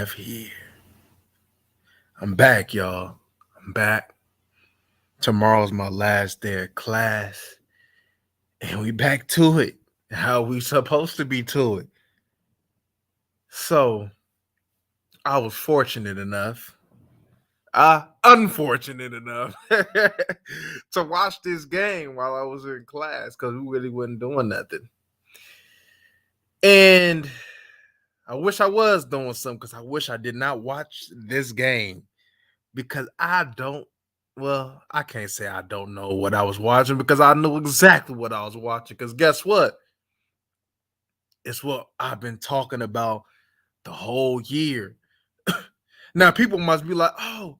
live here. I'm back, y'all. I'm back. Tomorrow's my last day of class, and we back to it. How we supposed to be to it. So I was fortunate enough, unfortunate enough, to watch this game while I was in class because we really wasn't doing nothing. And I wish I was doing something because I wish I did not watch this game because I can't say I don't know what I was watching because I knew exactly what I was watching. Because guess what? It's what I've been talking about the whole year. Now, people must be like, oh,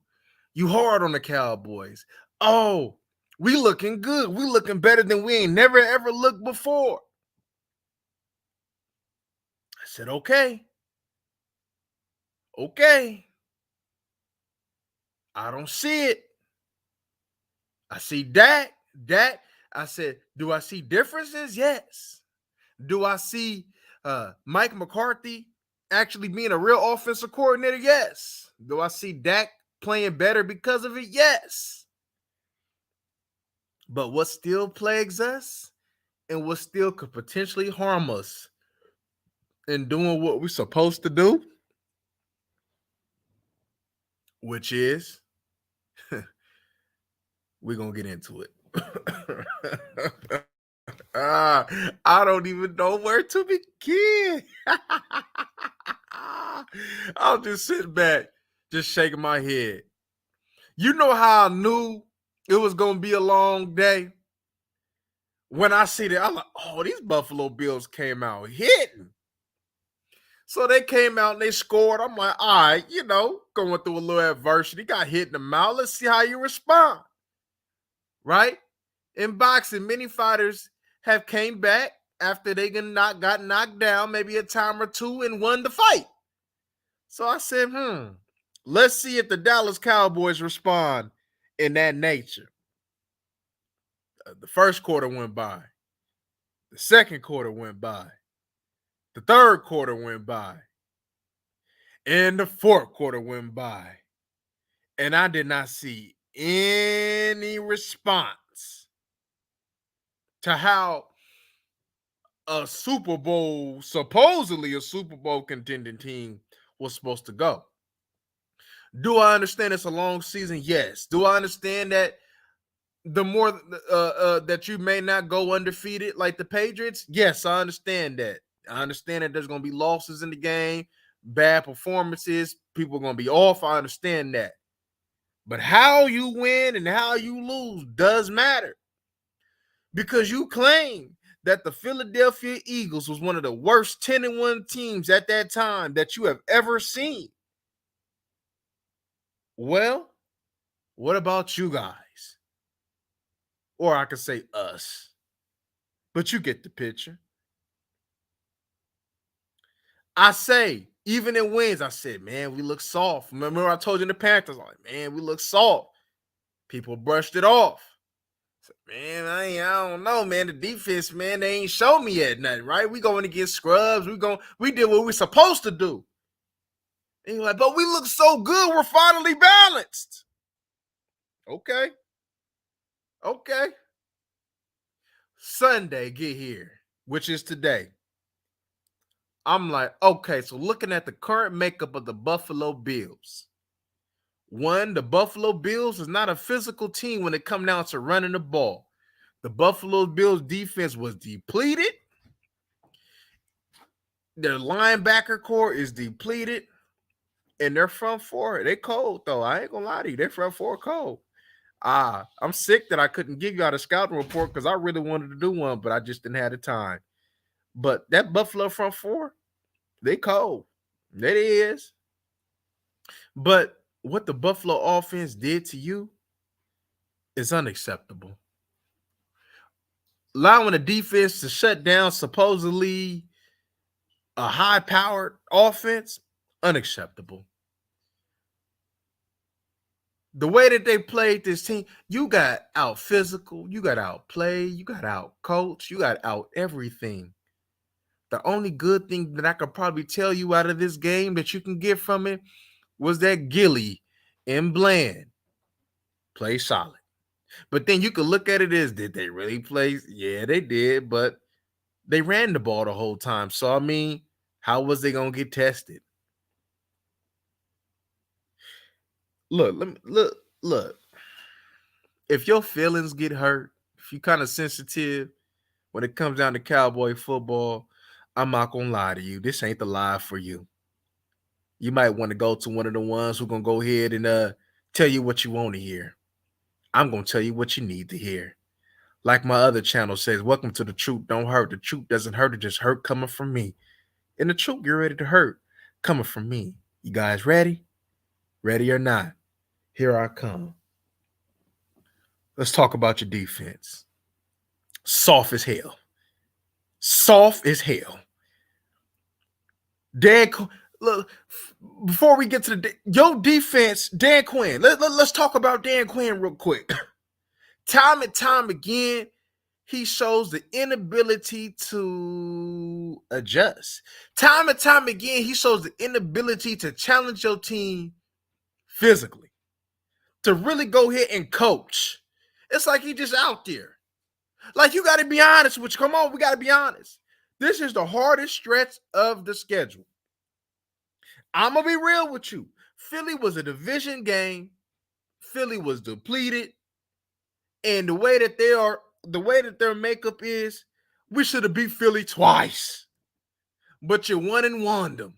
you hard on the Cowboys. Oh, we looking good. We looking better than we ain't never ever looked before. I said, okay. I don't see it. I see Dak. I said, do I see differences? Yes. Do I see Mike McCarthy actually being a real offensive coordinator? Yes. Do I see Dak playing better because of it? Yes. But what still plagues us and what still could potentially harm us in doing what we're supposed to do, which is we're going to get into it. I don't even know where to begin. I'll just sit back, just shaking my head. You know how I knew it was going to be a long day? When I see that, I'm like, oh, these Buffalo Bills came out hitting. So they came out and they scored. I'm like, all right, going through a little adversity. Got hit in the mouth. Let's see how you respond. Right? In boxing, many fighters have came back after they got knocked down maybe a time or two and won the fight. So I said, let's see if the Dallas Cowboys respond in that nature. The first quarter went by. The second quarter went by. The third quarter went by. And the fourth quarter went by. And I did not see any response to how supposedly a Super Bowl contending team was supposed to go. Do I understand it's a long season? Yes. Do I understand that the more that you may not go undefeated like the Patriots? Yes, I understand that. I understand that there's going to be losses in the game, bad performances, people are going to be off. I understand that. But how you win and how you lose does matter. Because you claim that the Philadelphia Eagles was one of the worst 10-1 teams at that time that you have ever seen. Well, what about you guys? Or I could say us. But you get the picture. I say, even in wins, I said, man, we look soft. Remember I told you in the Panthers, I'm like, man, we look soft. People brushed it off. Man, I don't know, man. The defense, man, they ain't show me yet nothing, right? We going to get scrubs. We did what we're supposed to do. And you're like, but we look so good. We're finally balanced. Okay. Sunday, get here, which is today. I'm like, okay, so looking at the current makeup of the Buffalo Bills. One, the Buffalo Bills is not a physical team when it comes down to running the ball. The Buffalo Bills defense was depleted. Their linebacker core is depleted. And their front four, they cold, though. I ain't going to lie to you. Their front four cold. I'm sick that I couldn't give you out a scouting report because I really wanted to do one, but I just didn't have the time. But that Buffalo front four, they cold. That is. But what the Buffalo offense did to you is unacceptable. Allowing the defense to shut down supposedly a high-powered offense, unacceptable. The way that they played this team, you got out physical, you got out play, you got out coach, you got out everything. The only good thing that I could probably tell you out of this game that you can get from it was that Gilly and Bland play solid. But then you could look at it as, did they really play? Yeah, they did, but they ran the ball the whole time. So, I mean, how was they going to get tested? Look. If your feelings get hurt, if you kind of sensitive when it comes down to Cowboy football, I'm not going to lie to you. This ain't the live for you. You might want to go to one of the ones who going to go ahead and tell you what you want to hear. I'm going to tell you what you need to hear. Like my other channel says, welcome to The Truth Don't Hurt. The truth doesn't hurt, it just hurt coming from me. And the truth get ready to hurt coming from me. You guys ready? Ready or not? Here I come. Let's talk about your defense. Soft as hell. Soft as hell. Look, before we get to your defense, Dan Quinn. Let's talk about Dan Quinn real quick. Time and time again, he shows the inability to adjust. Time and time again, he shows the inability to challenge your team physically, to really go ahead and coach. It's like he just out there. Like, you got to be honest with you. Come on, we got to be honest. This is the hardest stretch of the schedule. I'm going to be real with you. Philly was a division game. Philly was depleted. And the way that their makeup is, we should have beat Philly twice. But you 1-1 them.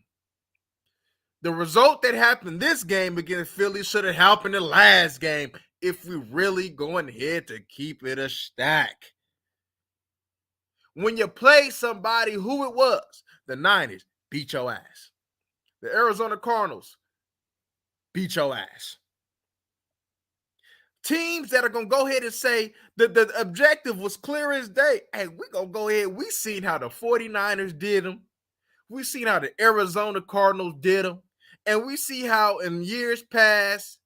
The result that happened this game against Philly should have happened the last game if we really going ahead to keep it a stack. When you play somebody who it was, the Niners beat your ass. The Arizona Cardinals beat your ass. Teams that are going to go ahead and say that the objective was clear as day. Hey, we're going to go ahead. We seen how the 49ers did them. We seen how the Arizona Cardinals did them. And we see how in years past,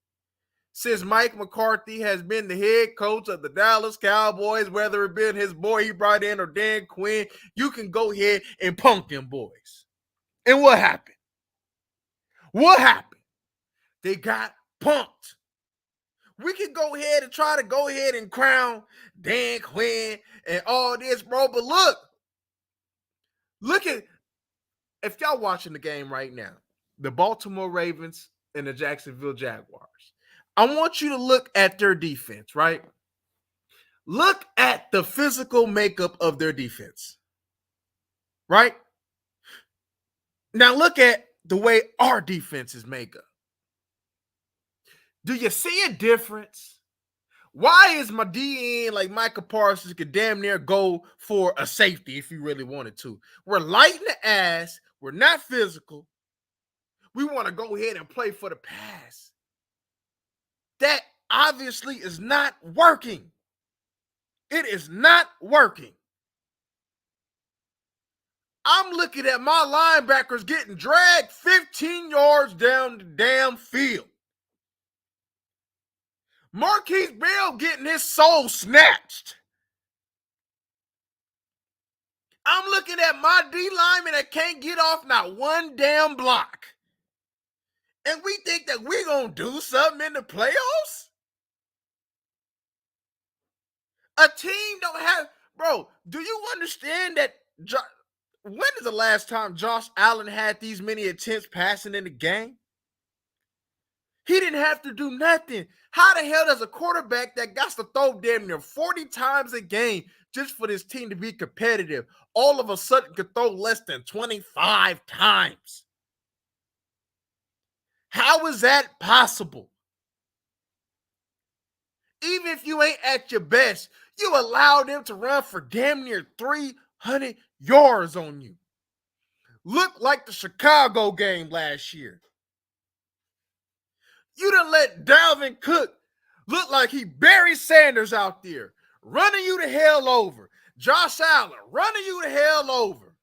since Mike McCarthy has been the head coach of the Dallas Cowboys, whether it been his boy he brought in or Dan Quinn, you can go ahead and punk them boys. And what happened? What happened? They got punked. We can go ahead and try to go ahead and crown Dan Quinn and all this, bro. But look at, if y'all watching the game right now, the Baltimore Ravens and the Jacksonville Jaguars. I want you to look at their defense, right? Look at the physical makeup of their defense, right? Now look at the way our defense is made up. Do you see a difference? Why is my DN like Micah Parsons could damn near go for a safety if he really wanted to? We're light in the ass. We're not physical. We want to go ahead and play for the pass. That obviously is not working. It is not working. I'm looking at my linebackers getting dragged 15 yards down the damn field. Marquise Bell getting his soul snatched. I'm looking at my D lineman that can't get off not one damn block. And we think that we're going to do something in the playoffs? A team don't have... Bro, do you understand that... When is the last time Josh Allen had these many attempts passing in the game? He didn't have to do nothing. How the hell does a quarterback that got to throw damn near 40 times a game just for this team to be competitive all of a sudden could throw less than 25 times? How is that possible? Even if you ain't at your best, you allow them to run for damn near 300 yards on you. Look like the Chicago game last year. You done let Dalvin Cook look like he Barry Sanders out there, running you the hell over. Josh Allen running you the hell over.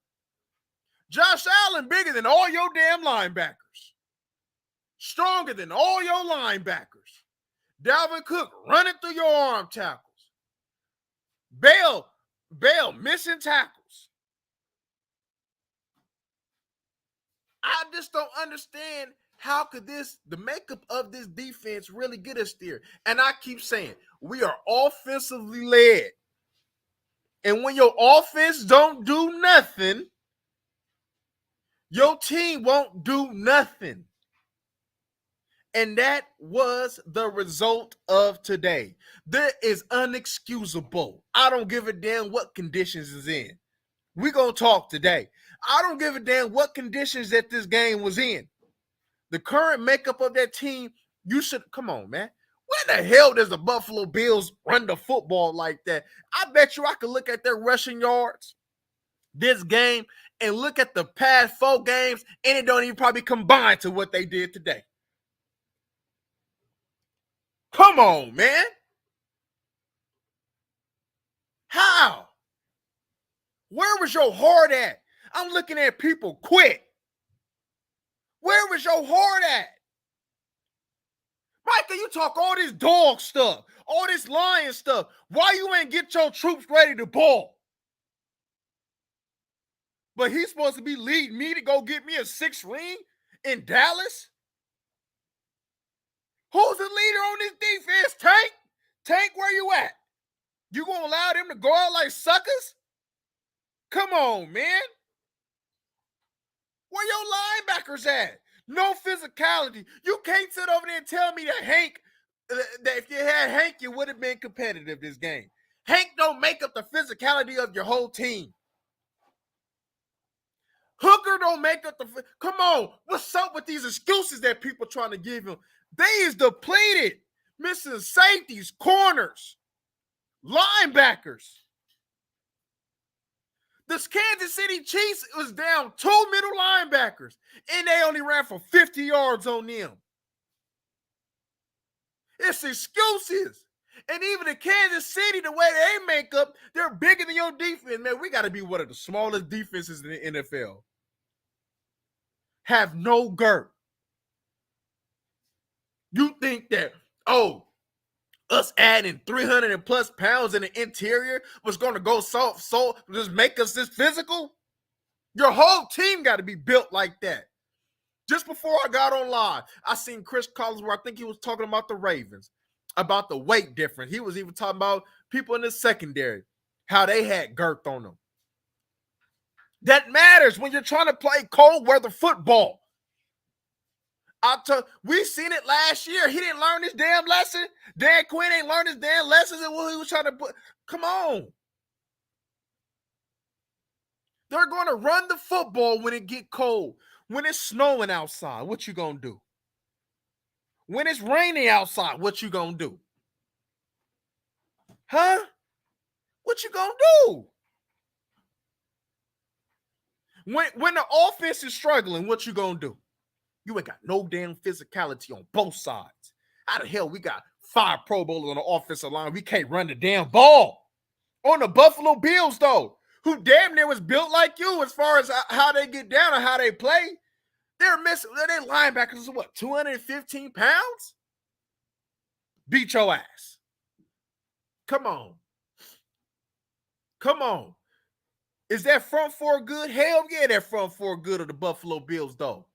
Josh Allen bigger than all your damn linebackers. Stronger than all your linebackers. Dalvin Cook running through your arm tackles. Bell missing tackles. I just don't understand how could the makeup of this defense really get us there. And I keep saying, we are offensively led. And when your offense don't do nothing, your team won't do nothing. And that was the result of today. That is unexcusable. I don't give a damn what conditions is in. We're going to talk today. I don't give a damn what conditions that this game was in. The current makeup of that team, you should, come on, man. Where the hell does the Buffalo Bills run the football like that? I bet you I could look at their rushing yards this game and look at the past 4 games, and it don't even probably combine to what they did today. Come on, man. How? Where was your heart at? I'm looking at people quit. Where was your heart at? Micah, you talk all this dog stuff, all this lion stuff. Why you ain't get your troops ready to ball? But he's supposed to be leading me to go get me a 6th ring in Dallas? Who's the leader on this defense, Tank? Tank, where you at? You gonna allow them to go out like suckers? Come on, man. Where your linebackers at? No physicality. You can't sit over there and tell me that that if you had Hank, you would have been competitive this game. Hank don't make up the physicality of your whole team. Hooker don't make up the. Come on, what's up with these excuses that people trying to give him? They is depleted, missing safeties, corners, linebackers. The Kansas City Chiefs was down 2 middle linebackers, and they only ran for 50 yards on them. It's excuses. And even in Kansas City, the way they make up, they're bigger than your defense. Man, we got to be one of the smallest defenses in the NFL. Have no girth. You think that, us adding 300 and plus pounds in the interior was going to go so just make us this physical? Your whole team got to be built like that. Just before I got on live, I seen Chris Collins where I think he was talking about the Ravens, about the weight difference. He was even talking about people in the secondary, how they had girth on them. That matters when you're trying to play cold weather football. We seen it last year. He didn't learn this damn lesson. Dan Quinn ain't learned his damn lessons and what he was trying to put. Come on. They're going to run the football when it get cold. When it's snowing outside, what you going to do? When it's raining outside, what you going to do? Huh? What you going to do? When the offense is struggling, what you going to do? You ain't got no damn physicality on both sides. How the hell we got 5 Pro Bowlers on the offensive line? We can't run the damn ball. On the Buffalo Bills, though, who damn near was built like you as far as how they get down and how they play. They're missing. Their linebackers is what, 215 pounds? Beat your ass. Come on. Come on. Is that front 4 good? Hell yeah, that front 4 good of the Buffalo Bills, though.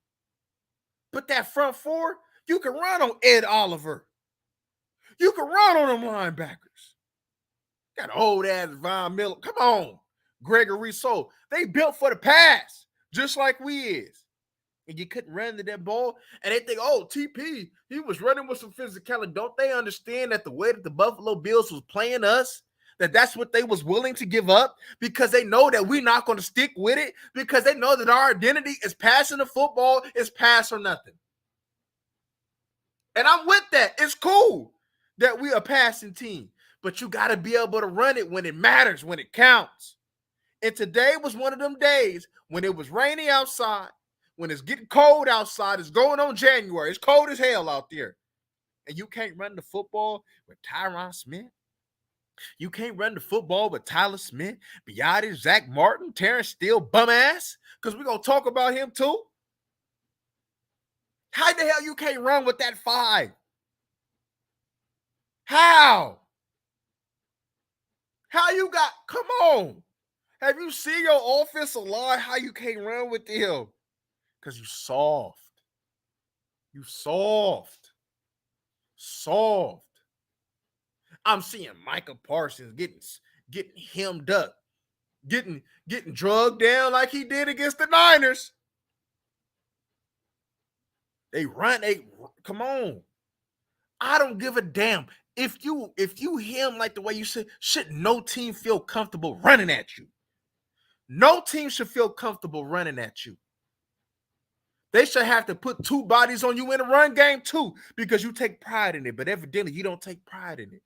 But that front 4, you can run on Ed Oliver. You can run on them linebackers. Got old ass Von Miller. Come on. Gregory So. They built for the pass, just like we is. And you couldn't run to that ball. And they think, TP, he was running with some physicality. Don't they understand that the way that the Buffalo Bills was playing us, that's what they was willing to give up? Because they know that we're not going to stick with it. Because they know that our identity is passing the football, is pass or nothing. And I'm with that. It's cool that we are a passing team. But you got to be able to run it when it matters, when it counts. And today was one of them days when it was raining outside, when it's getting cold outside. It's going on January. It's cold as hell out there. And you can't run the football with Tyron Smith. You can't run the football with Tyler Smith, Biotis, Zach Martin, Terrence Steele, bum ass, because we're going to talk about him too. How the hell you can't run with that 5? How? How you got, come on. Have you seen your offensive line, how you can't run with them? Because you soft. You soft. Soft. I'm seeing Micah Parsons getting hemmed up, getting drugged down like he did against the Niners. They come on. I don't give a damn. If you hem like the way you said, should no team feel comfortable running at you? No team should feel comfortable running at you. They should have to put two bodies on you in a run game too, because you take pride in it. But evidently, you don't take pride in it.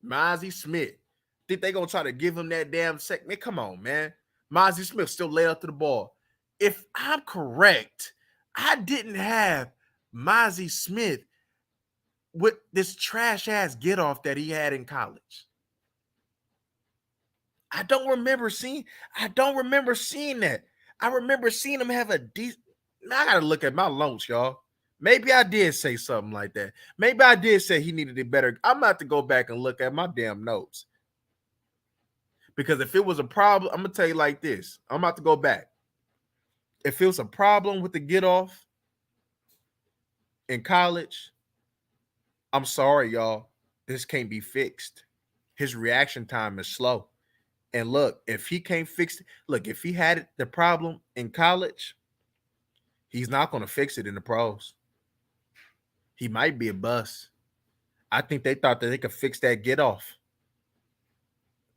Mozzie Smith. Think they gonna try to give him that damn sec? Man, come on, man. Mozzie Smith still lay up to the ball. If I'm correct, I didn't have Mozzie Smith with this trash ass get off that he had in college. I don't remember seeing that. I remember seeing him have a decent. I gotta look at my notes, y'all. Maybe I did say something like that. Maybe I did say he needed it better. I'm about to go back and look at my damn notes. Because if it was a problem, I'm gonna tell you like this. I'm about to go back. If it was a problem with the get off in college, I'm sorry, y'all. This can't be fixed. His reaction time is slow. And look, if he can't fix it, if he had the problem in college, he's not going to fix it in the pros. He might be a bust. I think they thought that they could fix that get off.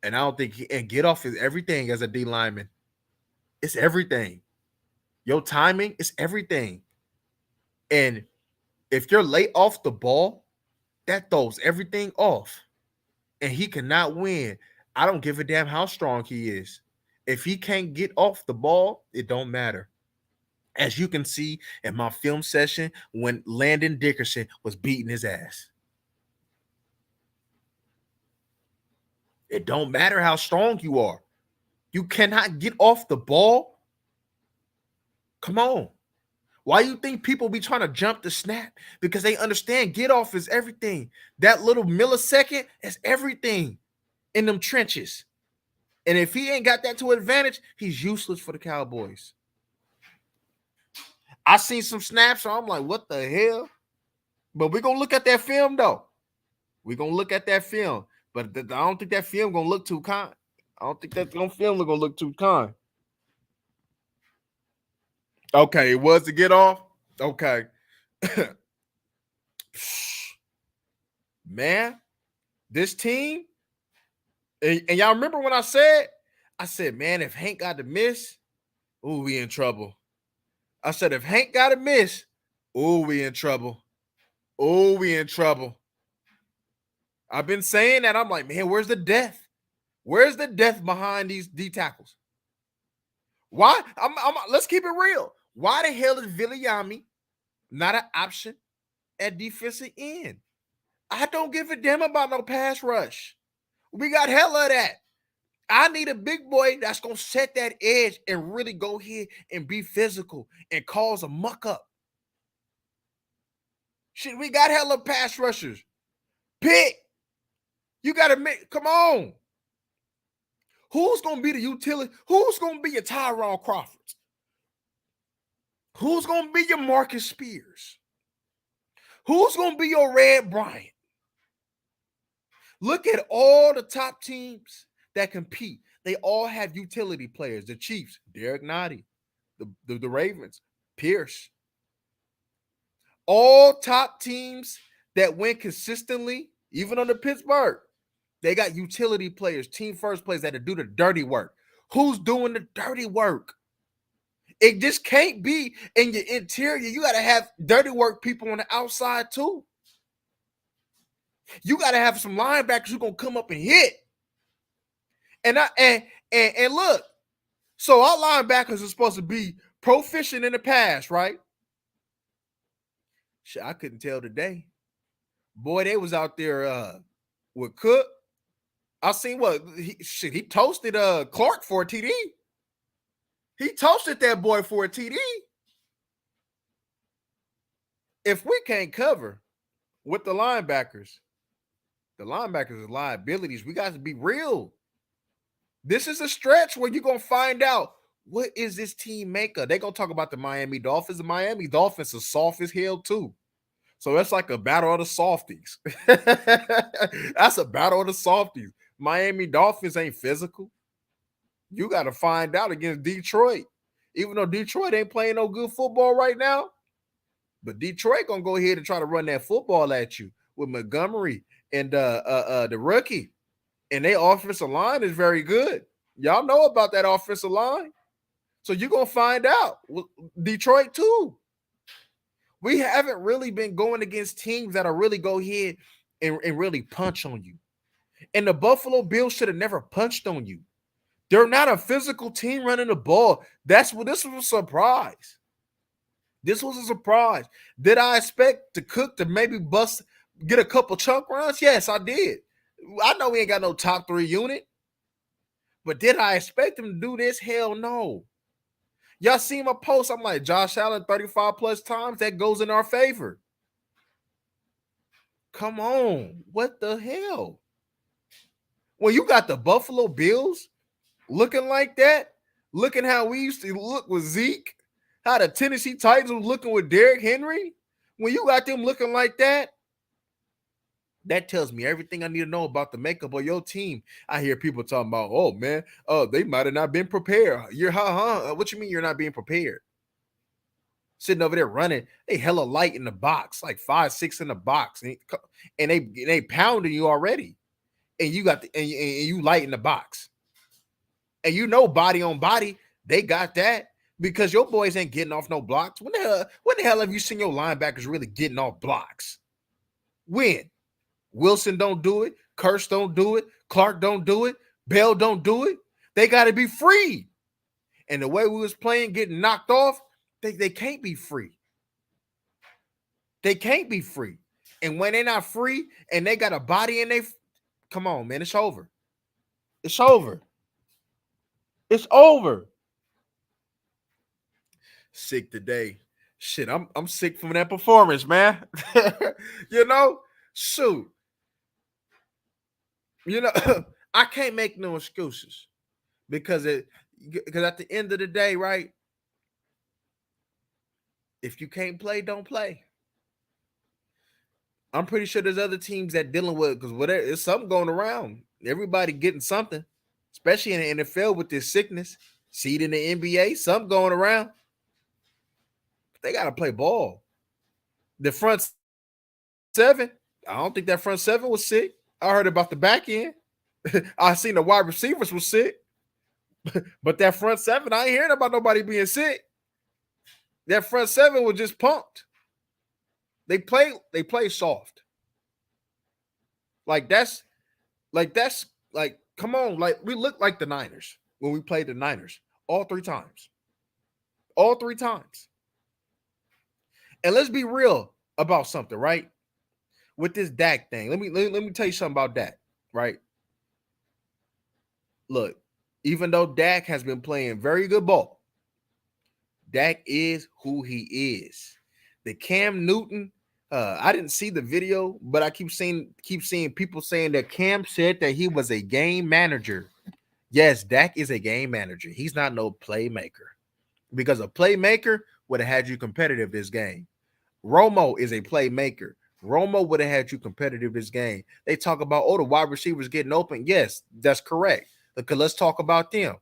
And I don't think and get off is everything as a D lineman. It's everything. Your timing is everything. And if you're late off the ball, that throws everything off. And he cannot win. I don't give a damn how strong he is. If he can't get off the ball, it don't matter. As you can see in my film session when Landon Dickerson was beating his ass. It don't matter how strong you are. You cannot get off the ball. Come on. Why you think people be trying to jump the snap? Because they understand get off is everything. That little millisecond is everything in them trenches. And if he ain't got that to advantage, he's useless for the Cowboys. I seen some snaps, so I'm like, what the hell? But we're going to look at that film, though. We're going to look at that film. But I don't think that film going to look too kind. I don't think that film going to look too kind. Okay, it was to get off? Okay. Man, this team, and y'all remember when I said, man, if Hank got to miss, ooh, we in trouble. I said, if Hank got to miss, ooh, we in trouble. Oh, we in trouble. I've been saying that. I'm like, man, where's the death? Where's the death behind these D tackles? Why? Let's keep it real. Why the hell is Viliami not an option at defensive end? I don't give a damn about no pass rush. We got hell of that. I need a big boy that's going to set that edge and really go here and be physical and cause a muck up. Shit, we got hella pass rushers. Pick. You got to make, come on. Who's going to be the utility? Who's going to be your Tyrone Crawford? Who's going to be your Marcus Spears? Who's going to be your Red Bryant? Look at all the top teams that compete. They all have utility players. The Chiefs, Derek Nottie. The Ravens, Pierce. All top teams that win consistently, even under Pittsburgh, they got utility players, team first players that do the dirty work. Who's doing the dirty work? It just can't be in your interior. You got to have dirty work people on the outside too. You got to have some linebackers who gonna come up and hit. And look, so our linebackers are supposed to be proficient in the pass, right? Shit, I couldn't tell today. Boy, they was out there with Cook. I seen what he toasted Clark for a TD. He toasted that boy for a TD. If we can't cover with the linebackers are liabilities. We got to be real. This is a stretch where you're going to find out What is this team maker? They gonna talk about the Miami Dolphins. The Miami Dolphins are soft as hell too. So that's like a battle of the softies. That's a battle of the softies. Miami Dolphins ain't physical. You got to find out against Detroit. Even though Detroit ain't playing no good football right now, but Detroit gonna go ahead and try to run that football at you with Montgomery and the rookie. And their offensive line is very good. Y'all know about that offensive line. So you're gonna find out. Detroit too. We haven't really been going against teams that'll really go ahead and really punch on you. And the Buffalo Bills should have never punched on you. They're not a physical team running the ball. This was a surprise. This was a surprise. Did I expect to Cook to maybe get a couple chunk runs? Yes, I did. I know we ain't got no top 3 unit. But did I expect him to do this? Hell no. Y'all see my post? I'm like, Josh Allen 35 plus times. That goes in our favor. Come on. What the hell? Well, you got the Buffalo Bills looking like that, looking how we used to look with Zeke, how the Tennessee Titans was looking with Derrick Henry. When you got them looking like that, that tells me everything I need to know about the makeup of your team. I hear people talking about, oh man, they might have not been prepared. What you mean you're not being prepared? Sitting over there running, they hella light in the box, like 5'6" in the box, and they pounding you already, and you got and you light in the box, and you know body on body, they got that because your boys ain't getting off no blocks. When the hell have you seen your linebackers really getting off blocks? When? Wilson don't do it. Kurtz don't do it. Clark don't do it. Bell don't do it. They got to be free. And the way we was playing, getting knocked off, they can't be free. They can't be free. And when they're not free and they got a body in come on, man, it's over. It's over. It's over. Sick today. Shit, I'm sick from that performance, man. You know, shoot. You know, I can't make no excuses because at the end of the day, right? If you can't play, don't play. I'm pretty sure there's other teams that dealing with because whatever it's something going around. Everybody getting something, especially in the NFL with this sickness. See it in the NBA, something going around. They got to play ball. The front 7, I don't think that front 7 was sick. I heard about the back end. I seen the wide receivers was sick. But that front 7, I ain't hearing about nobody being sick. That front 7 was just pumped. They play soft. That's come on, like we look like the Niners when we played the Niners all 3 times. All 3 times. And let's be real about something, right? With this Dak thing. Let me tell you something about Dak, right? Look, even though Dak has been playing very good ball, Dak is who he is. The Cam Newton, I didn't see the video, but I keep seeing people saying that Cam said that he was a game manager. Yes, Dak is a game manager. He's not no playmaker. Because a playmaker would have had you competitive this game. Romo is a playmaker. Romo would have had you competitive this game. They talk about, the wide receivers getting open. Yes, that's correct. Because let's talk about them.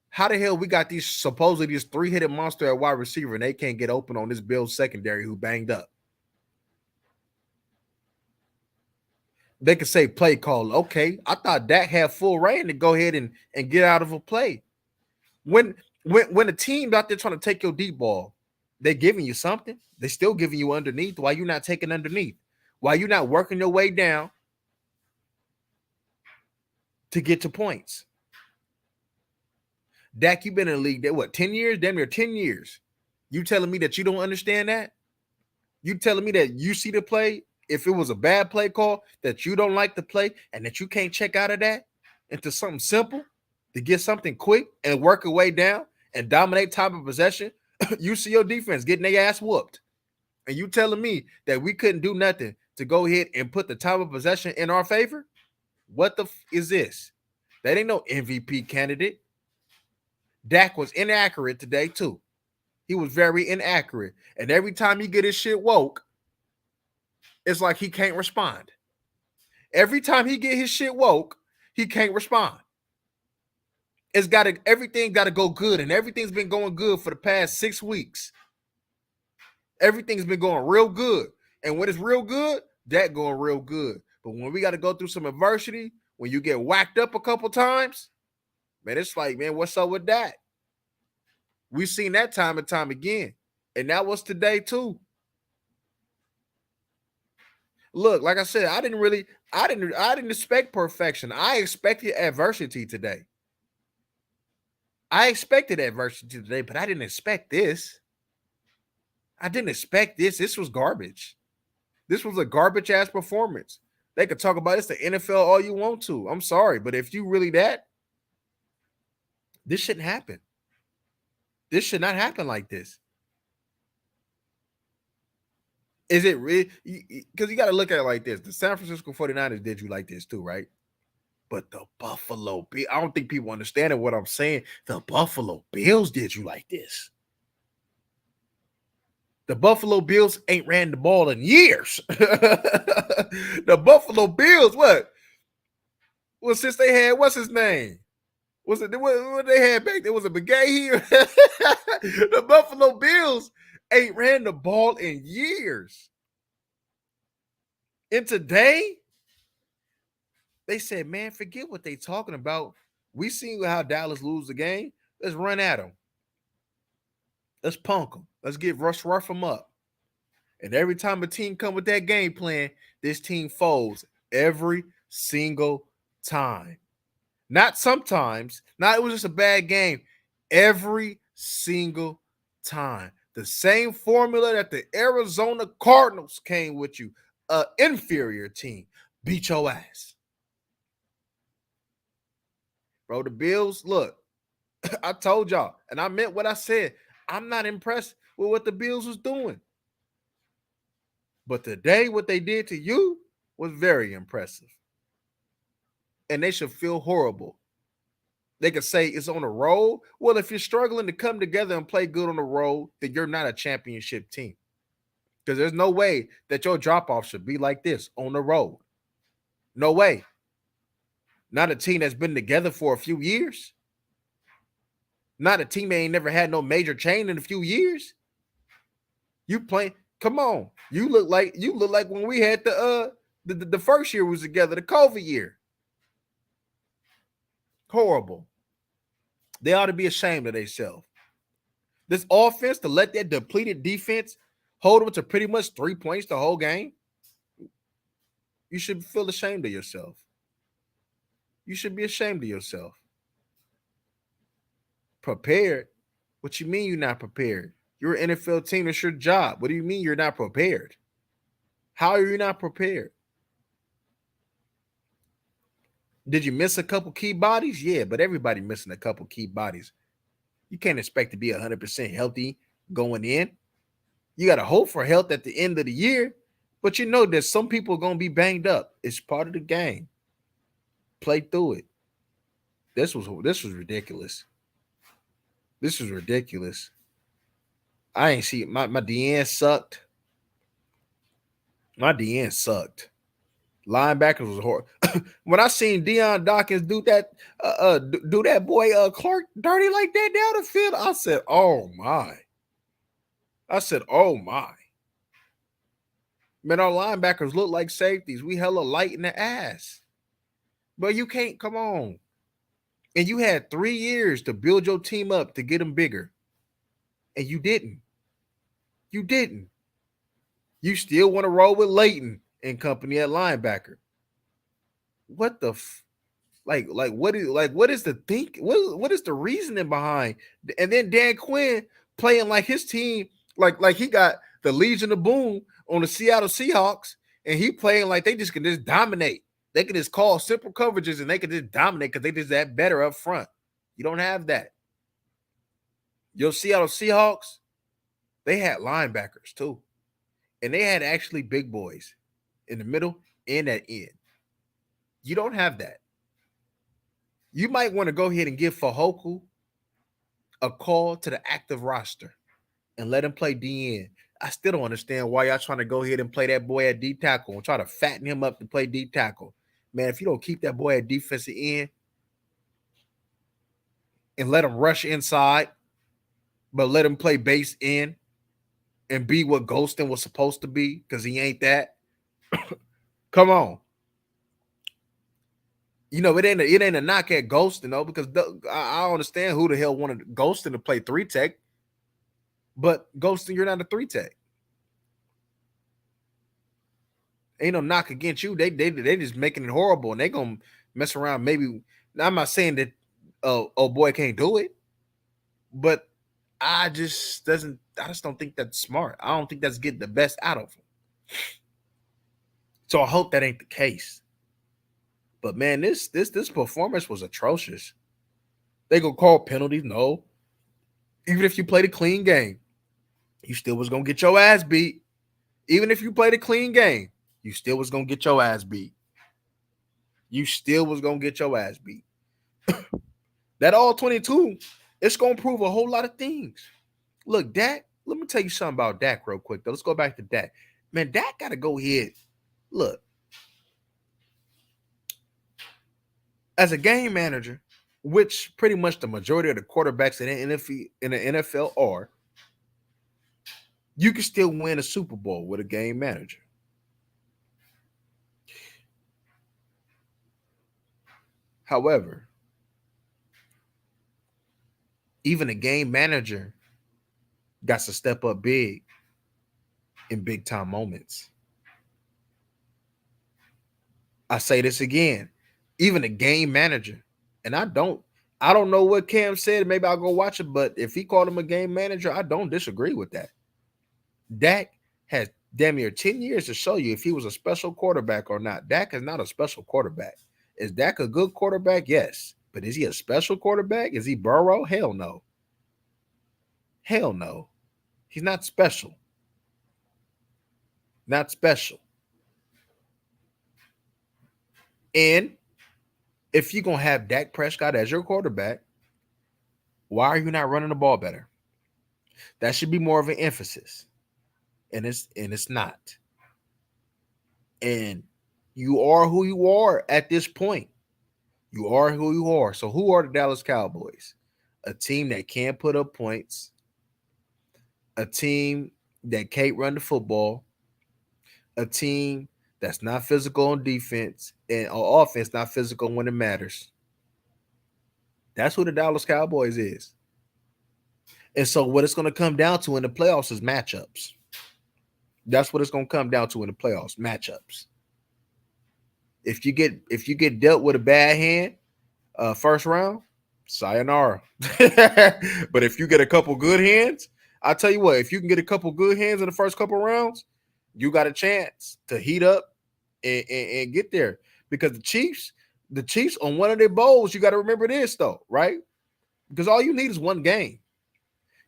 How the hell we got these supposedly this 3-headed monster at wide receiver and they can't get open on this Bills secondary who banged up? They could say play call. Okay, I thought Dak had full reign to go ahead and get out of a play. When a team out there trying to take your deep ball, they're giving you something. They're still giving you underneath. Why you not taking underneath? Why you not working your way down to get to points? Dak, you've been in the league, 10 years? Damn near 10 years. You telling me that you don't understand that? You telling me that you see the play, if it was a bad play call, that you don't like the play and that you can't check out of that into something simple to get something quick and work your way down and dominate time of possession? You see your defense getting their ass whooped. And you telling me that we couldn't do nothing to go ahead and put the time of possession in our favor? What the is this? That ain't no MVP candidate. Dak was inaccurate today too. He was very inaccurate. And every time he get his shit woke, it's like he can't respond. Every time he get his shit woke, he can't respond. Everything gotta go good, and everything's been going good for the past 6 weeks. Everything's been going real good. And when it's real good, that going real good. But when we got to go through some adversity, when you get whacked up a couple times, man, it's like, man, what's up with that? We've seen that time and time again. And that was today too. Look, like I said, I didn't expect perfection. I expected adversity today. I expected adversity today, but I didn't expect this. I didn't expect this. This was garbage. This was a garbage ass performance. They could talk about it's the NFL all you want to. I'm sorry, but if you really that, this shouldn't happen. This should not happen like this. Is it really? Because you got to look at it like this. The San Francisco 49ers did you like this too, right? But the Buffalo Bills, I don't think people understand what I'm saying. The Buffalo Bills did you like this. The Buffalo Bills ain't ran the ball in years. The Buffalo Bills, what? Well, since they had, what's his name? Was it what they had back there? Was it Begay here? The Buffalo Bills ain't ran the ball in years. And today, they said, man, forget what they talking about. We seen how Dallas lose the game. Let's run at them. Let's punk them. Let's rough them up. And every time a team come with that game plan, this team folds every single time. Not sometimes. Not it was just a bad game. Every single time. The same formula that the Arizona Cardinals came with you. An inferior team. Beat your ass. Bro, the Bills, look, I told y'all, and I meant what I said. I'm not impressed with what the Bills was doing. But today, what they did to you was very impressive. And they should feel horrible. They could say it's on the road. Well, if you're struggling to come together and play good on the road, then you're not a championship team. Because there's no way that your drop-off should be like this on the road. No way. Not a team that's been together for a few years. Not a team that ain't never had no major change in a few years. You play, come on. You look like when we had the first year we was together, the COVID year. Horrible. They ought to be ashamed of themselves. This offense, to let that depleted defense hold them to pretty much 3 points the whole game, you should feel ashamed of yourself. You should be ashamed of yourself. Prepared? What you mean you're not prepared? You're an NFL team. It's your job. What do you mean you're not prepared? How are you not prepared? Did you miss a couple key bodies? Yeah, but everybody missing a couple key bodies. You can't expect to be 100% healthy going in. You got to hope for health at the end of the year, but you know that some people are going to be banged up. It's part of the game. Play through it. This was ridiculous. This was ridiculous. I ain't see my DN sucked. My DN sucked. Linebackers was horrible. When I seen Deion Dawkins do that boy Clark dirty like that down the field, I said, "Oh my!" I said, "Oh my!" Man, our linebackers look like safeties. We hella light in the ass, but you can't. Come on, and you had 3 years to build your team up to get them bigger, and you didn't. You didn't. You still want to roll with Leighton and company at linebacker. What the what is the think? What is the reasoning behind? And then Dan Quinn playing like his team, like he got the Legion of Boom on the Seattle Seahawks, and he playing like they just can just dominate. They can just call simple coverages and they can just dominate because they just that better up front. You don't have that. Your Seattle Seahawks, they had linebackers too. And they had actually big boys in the middle and at end. You don't have that. You might want to go ahead and give Fahoku a call to the active roster and let him play DN. I still don't understand why y'all trying to go ahead and play that boy at D tackle and try to fatten him up to play D tackle. Man, if you don't keep that boy at defensive end and let him rush inside, but let him play base in and be what Ghostin was supposed to be, because he ain't that. Come on. You know, it ain't a knock at Ghostin, though, because I don't understand who the hell wanted Ghostin to play 3-tech. But Ghostin, you're not a 3-tech. Ain't no knock against you. They just making it horrible, and they gonna mess around. Maybe I'm not saying that oh boy can't do it, but I just don't think that's smart. I don't think that's getting the best out of him. So I hope that ain't the case. But man, this performance was atrocious. They gonna call penalties? No. Even if you played a clean game, you still was gonna get your ass beat. Even if you played a clean game, you still was gonna get your ass beat. You still was gonna get your ass beat. That all 22, it's gonna prove a whole lot of things. Look, Dak, let me tell you something about Dak real quick, though. Let's go back to Dak. Man, Dak gotta go ahead. Look, as a game manager, which pretty much the majority of the quarterbacks in the NFL are, you can still win a Super Bowl with a game manager. However, even a game manager got to step up big in big time moments. I say this again, even a game manager, and I don't know what Cam said. Maybe I'll go watch it, but if he called him a game manager, I don't disagree with that. Dak has damn near 10 years to show you if he was a special quarterback or not. Dak is not a special quarterback. Is Dak a good quarterback? Yes. But is he a special quarterback? Is he Burrow? Hell no. Hell no. He's not special. Not special. And if you're going to have Dak Prescott as your quarterback, why are you not running the ball better? That should be more of an emphasis. And it's not. And you are who you are at this point. You are who you are. So who are the Dallas Cowboys? A team that can't put up points. A team that can't run the football. A team that's not physical on defense and on offense, not physical when it matters. That's who the Dallas Cowboys is. And so what it's going to come down to in the playoffs is matchups. That's what it's going to come down to in the playoffs, matchups. If you get dealt with a bad hand, first round, sayonara. But if you get a couple good hands, I'll tell you what, if you can get a couple good hands in the first couple rounds, you got a chance to heat up and get there. Because the Chiefs on one of their bowls, you got to remember this though, right? Because all you need is one game.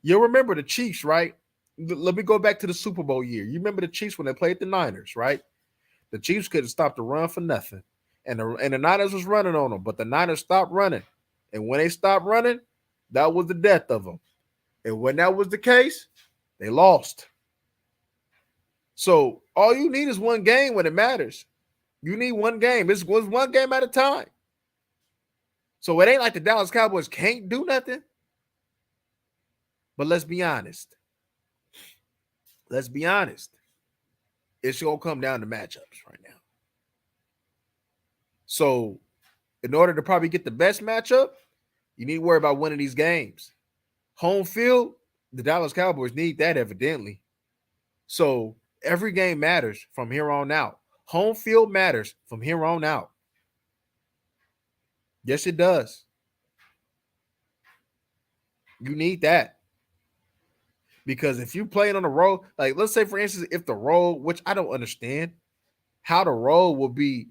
You'll remember the Chiefs, right? Let me go back to the Super Bowl year. You remember the Chiefs when they played the Niners, right? The Chiefs couldn't stop the run for nothing. And the Niners was running on them, but the Niners stopped running. And when they stopped running, that was the death of them. And when that was the case, they lost. So all you need is one game when it matters. You need one game. It's one game at a time. So it ain't like the Dallas Cowboys can't do nothing. But let's be honest. Let's be honest. It's going to come down to matchups right now. So in order to probably get the best matchup, you need to worry about winning these games. Home field, the Dallas Cowboys need that evidently. So every game matters from here on out. Home field matters from here on out. Yes, it does. You need that. Because if you play it on the road, like let's say, for instance, if the road, which I don't understand how the road will be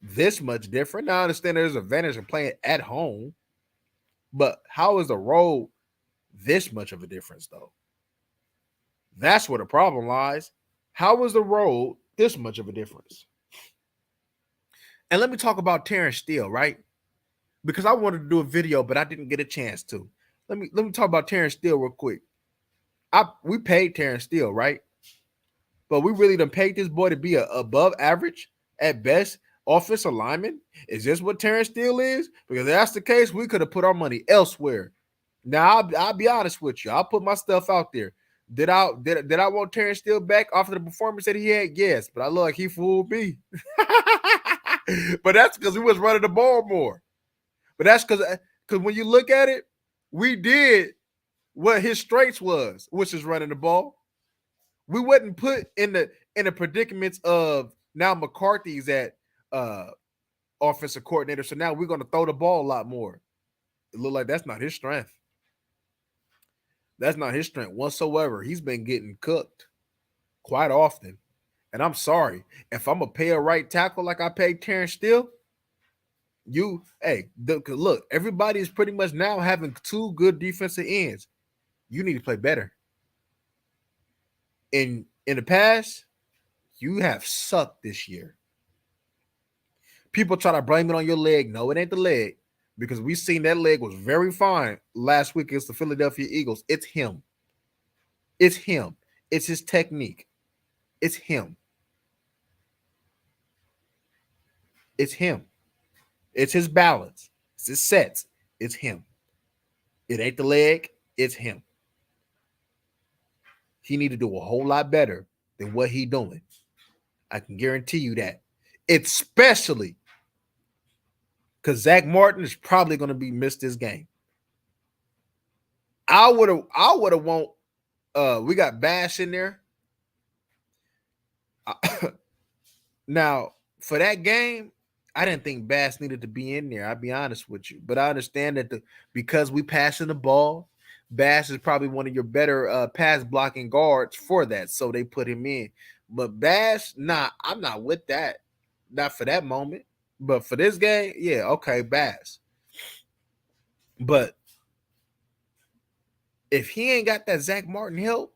this much different. Now I understand there's an advantage in playing at home, but how is the road this much of a difference, though? That's where the problem lies. How is the road this much of a difference? And let me talk about Terrence Steele, right? Because I wanted to do a video, but I didn't get a chance to. Let me talk about Terrence Steele real quick. We paid Terrence Steele, right? But we really done paid this boy to be a above average at best offensive lineman. Is this what Terrence Steele is? Because if that's the case, we could have put our money elsewhere. Now I'll be honest with you. I'll put my stuff out there. Did I want Terrence Steele back after the performance that he had? Yes, but I look like he fooled me. But that's because we was running the ball more. But that's because when you look at it, we did what his strengths was, which is running the ball. We wasn't put in the predicaments of now McCarthy's at offensive coordinator, so now we're going to throw the ball a lot more. It looked like that's not his strength. That's not his strength whatsoever. He's been getting cooked quite often. And I'm sorry. If I'm going to pay a right tackle like I paid Terrence Steele, look, everybody is pretty much now having two good defensive ends. You need to play better. In the past, you have sucked this year. People try to blame it on your leg. No, it ain't the leg. Because we seen that leg was very fine last week against the Philadelphia Eagles. It's him. It's him. It's his technique. It's him. It's him. It's his balance. It's his sets. It's him. It ain't the leg. It's him. He need to do a whole lot better than what he doing. I can guarantee you that. Especially because Zach Martin is probably going to be missed this game. I would have want we got Bass in there. Now, for that game, I didn't think Bass needed to be in there. I'll be honest with you. But I understand that because we passing the ball, Bass is probably one of your better pass blocking guards for that. So they put him in. But Bass, I'm not with that. Not for that moment. But for this game, yeah, okay, Bass. But if he ain't got that Zach Martin help,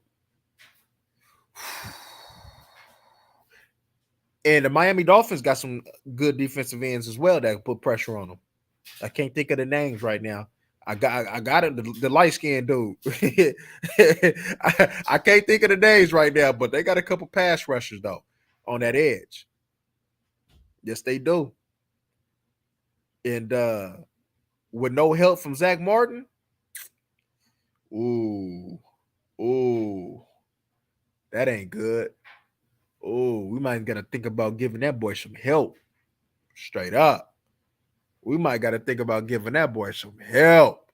and the Miami Dolphins got some good defensive ends as well that put pressure on them. I can't think of the names right now. I got it, the light-skinned dude. I can't think of the names right now, but they got a couple pass rushers, though, on that edge. Yes, they do. And with no help from Zach Martin, ooh, that ain't good. Oh, we might got to think about giving that boy some help. Straight up. We might got to think about giving that boy some help.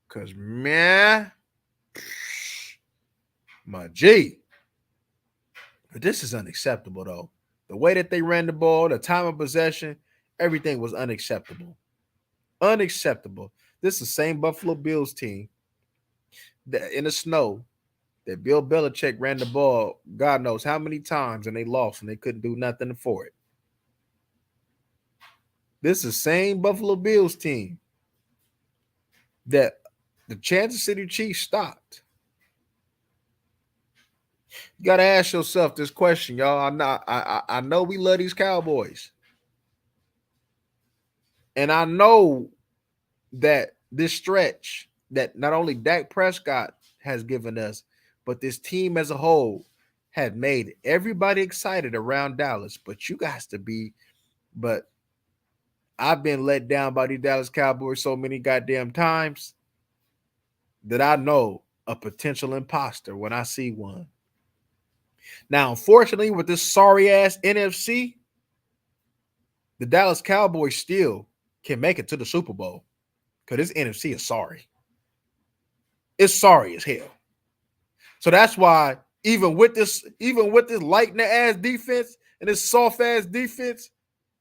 Because, man, my G. But this is unacceptable, though. The way that they ran the ball, the time of possession, everything was unacceptable. Unacceptable. This is the same Buffalo Bills team that in the snow that Bill Belichick ran the ball God knows how many times, and they lost, and they couldn't do nothing for it. This is the same Buffalo Bills team that the Kansas City Chiefs stopped. You got to ask yourself this question, y'all. I know we love these Cowboys. And I know that this stretch that not only Dak Prescott has given us, but this team as a whole had made everybody excited around Dallas. But you guys to be, but I've been let down by the Dallas Cowboys so many goddamn times that I know a potential imposter when I see one. Now, unfortunately, with this sorry-ass NFC, the Dallas Cowboys still can make it to the Super Bowl because this NFC is sorry. It's sorry as hell. So that's why even with this lightning-ass defense and this soft-ass defense,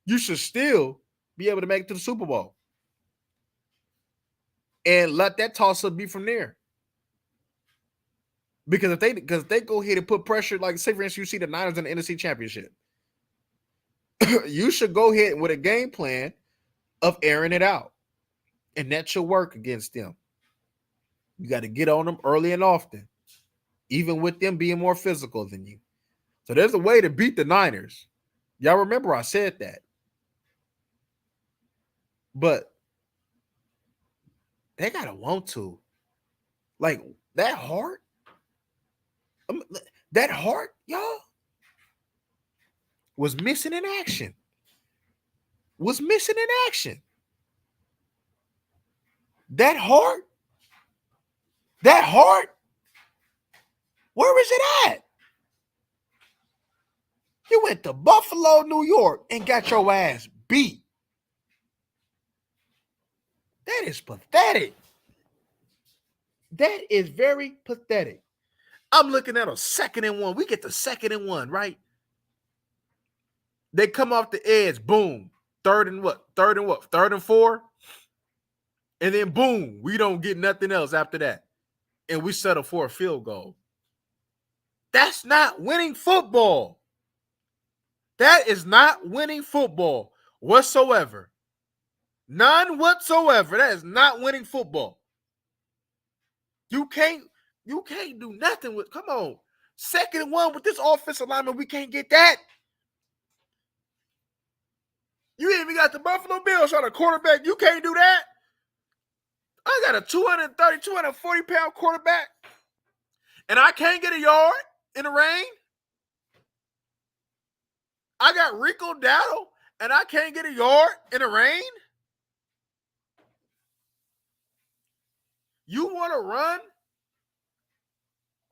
you should still be able to make it to the Super Bowl. And let that toss-up be from there. Because if they go ahead and put pressure, like say for instance, you see the Niners in the NFC Championship, you should go ahead with a game plan of airing it out, and that should work against them. You got to get on them early and often, even with them being more physical than you. So there's a way to beat the Niners. Y'all remember I said that, but They gotta want to. Like that heart, that heart, y'all, was missing in action. Was missing in action. That heart, where is it at? You went to Buffalo, New York, and got your ass beat. That is pathetic. That is very pathetic. I'm looking at a 2nd and 1. We get the 2nd and 1, right? They come off the edge, boom. 3rd and what? 3rd and 4. And then boom, we don't get nothing else after that. And we settle for a field goal. That's not winning football. That is not winning football whatsoever. None whatsoever. That is not winning football. You can't do nothing with, come on. 2nd and 1 with this offensive lineman, we can't get that. You even got the Buffalo Bills on a quarterback. You can't do that. I got a 230, 240-pound quarterback, and I can't get a yard in the rain. I got Rico Dowdle, and I can't get a yard in the rain. You want to run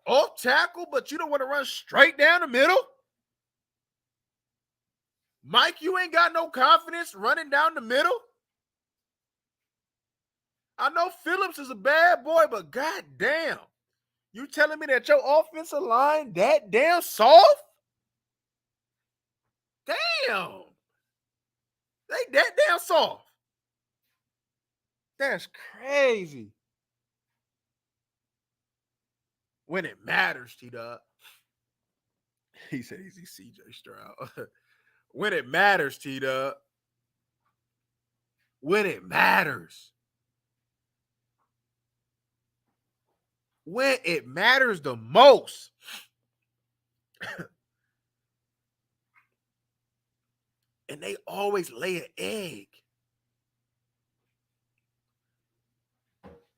off tackle, but you don't want to run straight down the middle? Mike, you ain't got no confidence running down the middle? I know Phillips is a bad boy, but goddamn, you telling me that your offensive line that damn soft? Damn. They that damn soft. That's crazy. When it matters, T-Dub. He said he's CJ Stroud. When it matters, T-Dub. When it matters. When it matters the most. And they always lay an egg.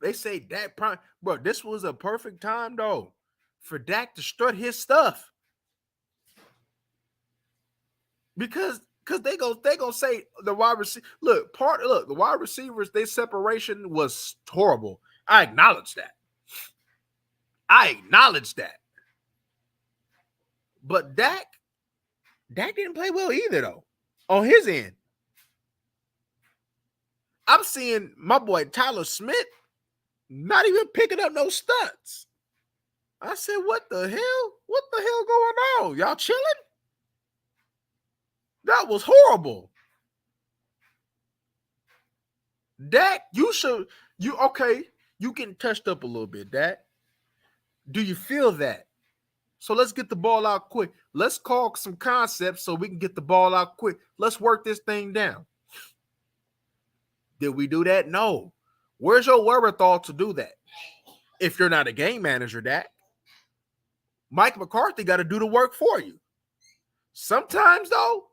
They say Dak prime. Bro, this was a perfect time, though, for Dak to strut his stuff. Because they gonna say the wide receiver. Look, the wide receivers, their separation was horrible. I acknowledge that. But Dak didn't play well either, though, on his end. I'm seeing my boy Tyler Smith not even picking up no stunts. I said, what the hell? What the hell going on? Y'all chilling? That was horrible. Dak, you getting touched up a little bit, Dak. Do you feel that? So let's get the ball out quick. Let's call some concepts so we can get the ball out quick. Let's work this thing down. Did we do that? No. Where's your wherewithal to do that? If you're not a game manager, Dak, Mike McCarthy got to do the work for you. Sometimes, though,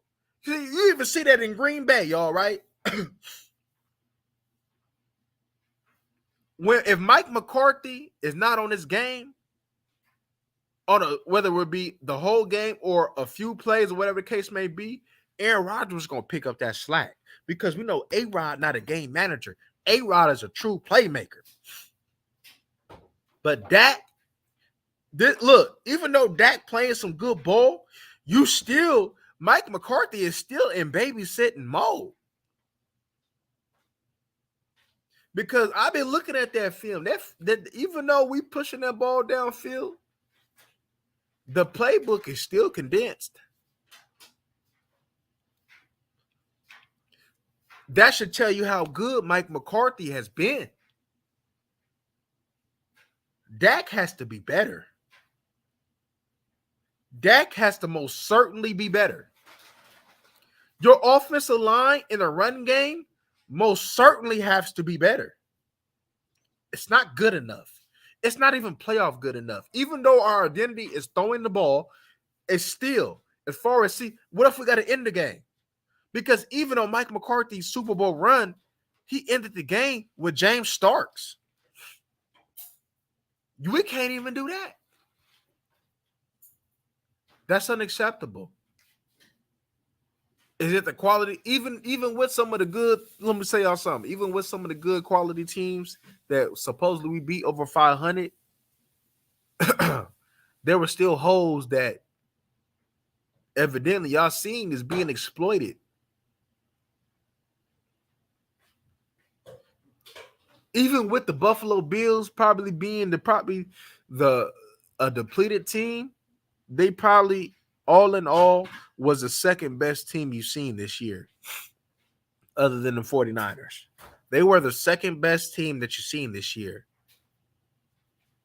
you even see that in Green Bay, y'all, right? If Mike McCarthy is not on this game, whether it would be the whole game or a few plays or whatever the case may be, Aaron Rodgers is going to pick up that slack because we know A-Rod not a game manager. A-Rod is a true playmaker. But Dak, look, even though Dak playing some good ball, Mike McCarthy is still in babysitting mode. Because I've been looking at that film. That even though we pushing that ball downfield, the playbook is still condensed. That should tell you how good Mike McCarthy has been. Dak has to be better. Dak has to most certainly be better. Your offensive line in a run game most certainly has to be better. It's not good enough. It's not even playoff good enough. Even though our identity is throwing the ball, it's still, as far as what if we got to end the game? Because even on Mike McCarthy's Super Bowl run, He ended the game with James Starks. We can't even do that. That's unacceptable. Is it the quality? Even with some of the good, let me say y'all something. Even with some of the good quality teams that supposedly we beat over 500, there were still holes that evidently y'all seen is being exploited. Even with the Buffalo Bills probably being a depleted team, they probably all in all was the second best team you've seen this year, other than the 49ers. They were the second best team that you've seen this year,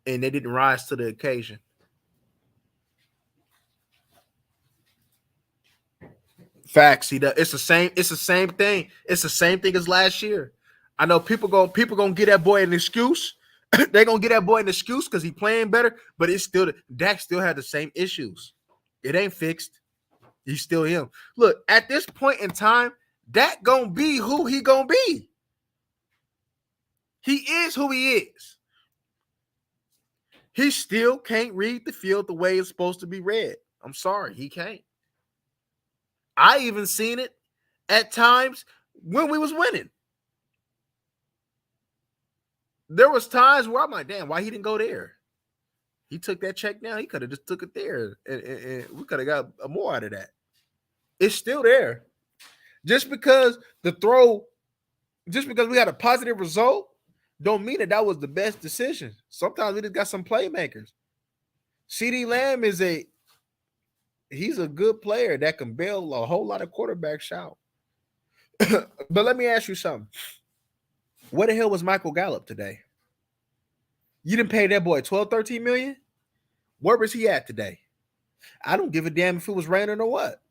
and they didn't rise to the occasion. Facts. It's the same. It's the same thing. It's the same thing as last year. I know people gonna get that boy an excuse. They gonna get that boy an excuse because he playing better, but it's still Dak still had the same issues. It ain't fixed. He's still him. Look, at this point in time, Dak gonna be who he gonna be. He is who he is. He still can't read the field the way it's supposed to be read. I'm sorry, he can't. I even seen it at times when we was winning. There was times where I'm like, damn, why he didn't go there? He took that check down. He could have just took it there, and we could have got more out of that. It's still there. Just because we had a positive result, don't mean that was the best decision. Sometimes we just got some playmakers. CeeDee Lamb he's a good player that can bail a whole lot of quarterbacks out. But let me ask you something. Where the hell was Michael Gallup today? You didn't pay that boy 12, 13 million? Where was he at today? I don't give a damn if it was raining or what.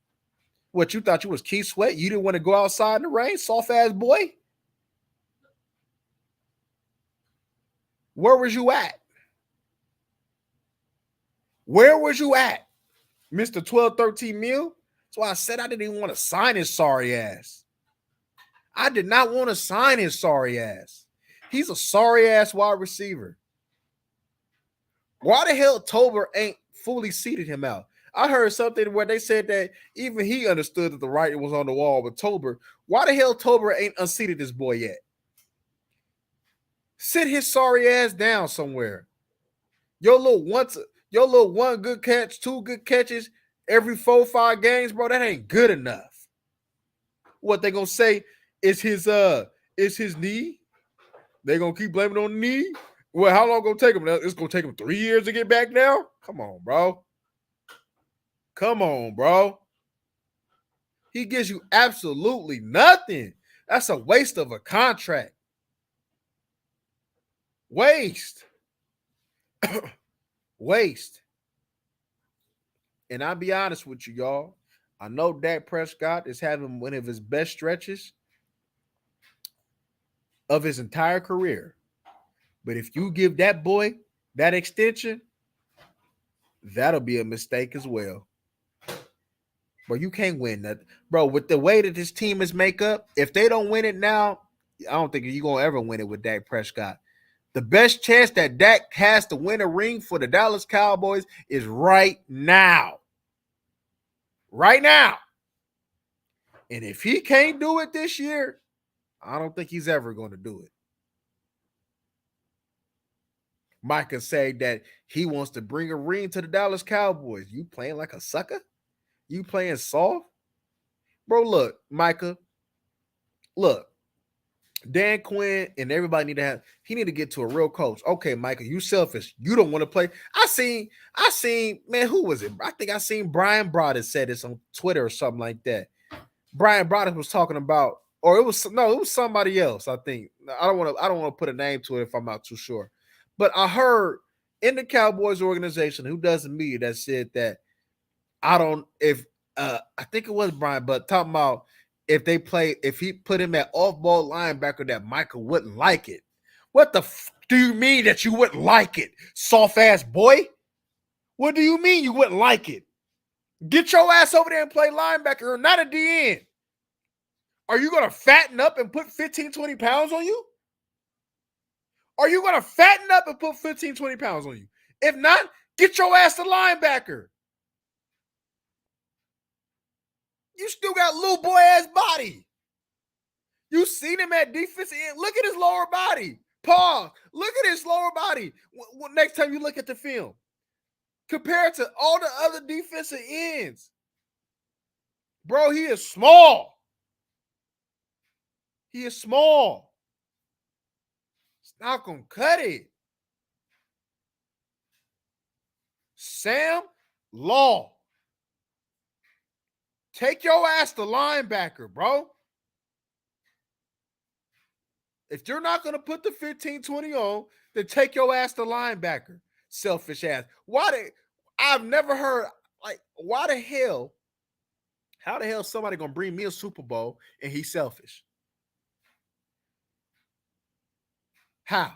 What, you thought you was Keith Sweat? You didn't want to go outside in the rain, soft ass boy? Where was you at? Where was you at? Mr. 12, 13 mil? That's why I said I didn't even want to sign his sorry ass. I did not want to sign his sorry ass. He's a sorry ass wide receiver. Why the hell Tober ain't fully seated him out? I heard something where they said that even he understood that the writing was on the wall with Tober. Why the hell Tober ain't unseated this boy yet? Sit his sorry ass down somewhere. Your little one good catch, 2 good catches every 4-5 games, bro. That ain't good enough. What they gonna say is his knee? They gonna keep blaming on the knee? Well, how long gonna take him? It's gonna take him 3 years to get back now? Come on, bro. Come on, bro. He gives you absolutely nothing. That's a waste of a contract. Waste. Waste. And I'll be honest with you, y'all. I know Dak Prescott is having one of his best stretches of his entire career. But if you give that boy that extension, that'll be a mistake as well. Bro, you can't win that. Bro, with the way that this team is make up, if they don't win it now, I don't think you're going to ever win it with Dak Prescott. The best chance that Dak has to win a ring for the Dallas Cowboys is right now. Right now. And if he can't do it this year, I don't think he's ever going to do it. Micah said that he wants to bring a ring to the Dallas Cowboys. You playing like a sucker? You playing soft? Bro, look, Micah. Look, Dan Quinn and everybody need to get to a real coach. Okay, Micah, you selfish. You don't want to play. I seen, man, who was it? I think I seen Brian Broaddus said this on Twitter or something like that. Brian Broaddus was talking about, or it was somebody else, I think. I don't want to put a name to it if I'm not too sure. But I heard in the Cowboys organization who does the media that said that I think it was Brian, but talking about if he put him at off-ball linebacker, that Michael wouldn't like it. What the do you mean that you wouldn't like it, soft-ass boy? What do you mean you wouldn't like it? Get your ass over there and play linebacker, not a DN. Are you going to fatten up and put 15, 20 pounds on you? Are you going to fatten up and put 15, 20 pounds on you? If not, get your ass to linebacker. You still got little boy ass body. You seen him at defensive end. Look at his lower body. Pause. Look at his lower body. Next time you look at the film, compared to all the other defensive ends, bro, he is small. He is small. It's not gonna cut it. Sam Law. Take your ass to linebacker, bro. If you're not going to put the 15, 20 on, then take your ass to linebacker. Selfish ass. I've never heard, like, why the hell, how the hell is somebody going to bring me a Super Bowl and he's selfish? How?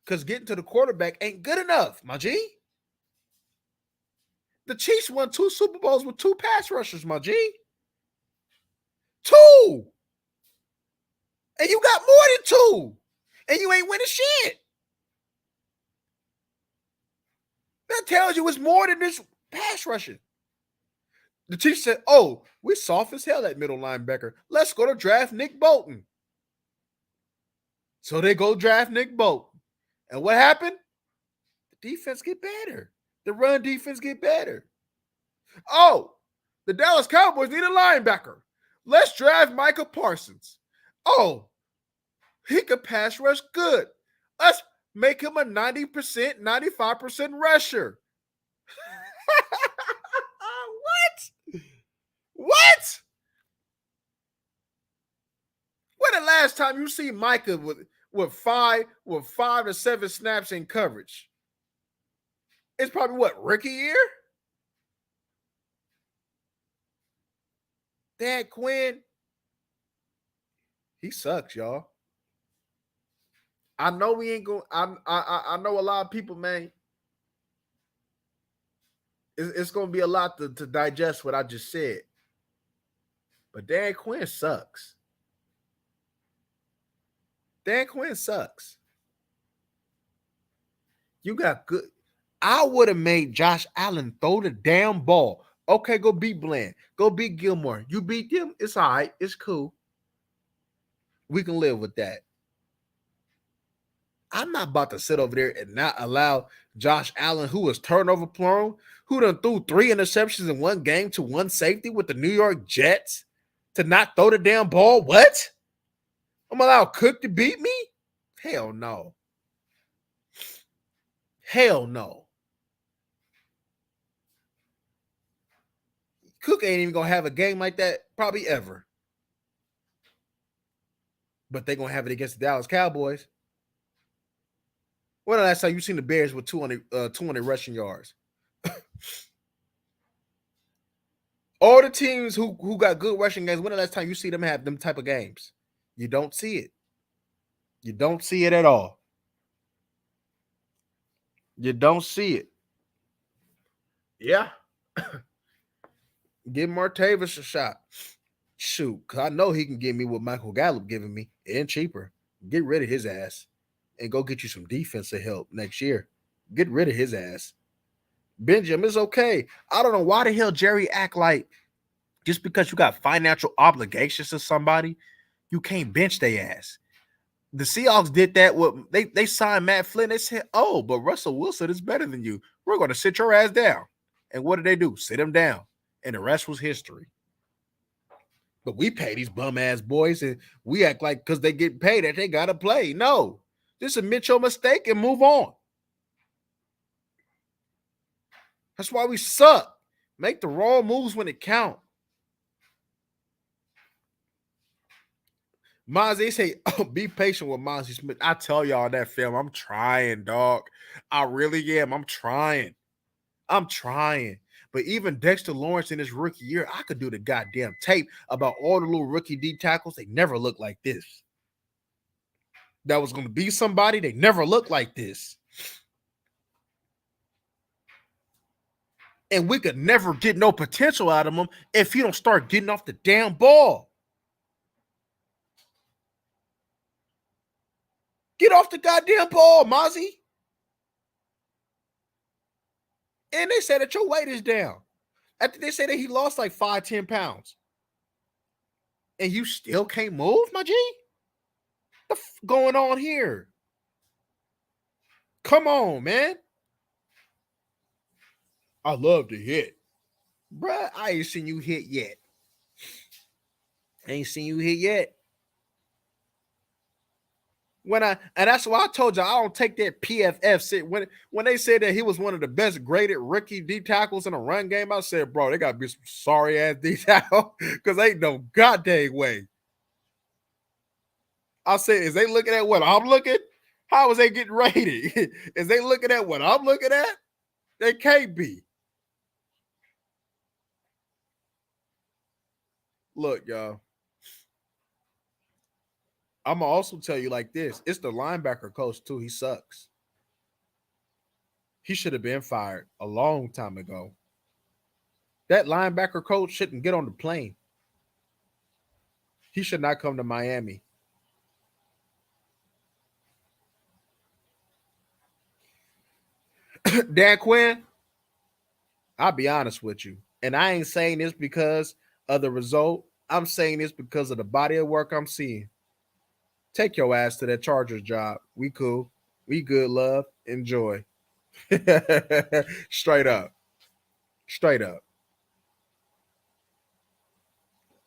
Because getting to the quarterback ain't good enough, my G. The Chiefs won 2 Super Bowls with 2 pass rushers, my G. 2! And you got more than 2. And you ain't winning shit. That tells you it's more than this pass rushing. The Chiefs said, oh, we're soft as hell at middle linebacker. Let's go to draft Nick Bolton. So they go draft Nick Bolton. And what happened? The defense get better. The run defense get better. Oh, the Dallas Cowboys need a linebacker. Let's draft Micah Parsons. Oh, he could pass rush good. Let's make him a 90%, 95% rusher. What? When the last time you see Micah with 5 to 7 snaps in coverage? It's probably what, rookie year? Dan Quinn, he sucks, y'all. I know we ain't going. I know a lot of people, man. It's going to be a lot to digest what I just said. But Dan Quinn sucks. Dan Quinn sucks. You got good. I would have made Josh Allen throw the damn ball. Okay, go beat Bland. Go beat Gilmore. You beat them, it's all right. It's cool. We can live with that. I'm not about to sit over there and not allow Josh Allen, who was turnover prone, who done threw 3 interceptions in one game to one safety with the New York Jets, to not throw the damn ball. What? I'm allowed Cook to beat me? Hell no. Hell no. Cook ain't even going to have a game like that probably ever. But they're going to have it against the Dallas Cowboys. When the last time you seen the Bears with 200 rushing yards? All the teams who got good rushing games, when the last time you see them have them type of games? You don't see it. You don't see it at all. You don't see it. Yeah. Give Martavis a shot. Shoot, because I know he can give me what Michael Gallup giving me and cheaper. Get rid of his ass and go get you some defensive help next year. Get rid of his ass. Benjamin, it's okay. I don't know why the hell Jerry act like just because you got financial obligations to somebody, you can't bench their ass. The Seahawks did that. They signed Matt Flynn. They said, oh, but Russell Wilson is better than you. We're going to sit your ass down. And what did they do? Sit him down. And the rest was history. But we pay these bum-ass boys, and we act like because they get paid that they got to play. No. Just admit your mistake and move on. That's why we suck. Make the wrong moves when it count. Mozzie say, oh, be patient with Mozzie Smith. I tell y'all that film. I'm trying, dog. I really am. I'm trying. But even Dexter Lawrence in his rookie year, I could do the goddamn tape about all the little rookie D tackles. They never looked like this. That was going to be somebody. They never looked like this. And we could never get no potential out of them if you don't start getting off the damn ball. Get off the goddamn ball, Mozzie. And they said that your weight is down. After they say that he lost like 5-10 pounds. And you still can't move, my G? What's going on here? Come on, man. I love to hit. Bruh, I ain't seen you hit yet. And that's why I told you I don't take that PFF shit. When they said that he was one of the best graded rookie D tackles in a run game, I said, bro, they gotta be some sorry ass D tackle because ain't no goddamn way. I said, is they looking at what I'm looking? How is they getting rated? Is they looking at what I'm looking at? They can't be. Look, y'all. I'm gonna also tell you like this: it's the linebacker coach too. He sucks. He should have been fired a long time ago. That linebacker coach shouldn't get on the plane. He should not come to Miami. Dan Quinn, I'll be honest with you. And I ain't saying this because of the result. I'm saying this because of the body of work I'm seeing. Take your ass to that Chargers job. We cool. We good, love. Enjoy. Straight up. Straight up.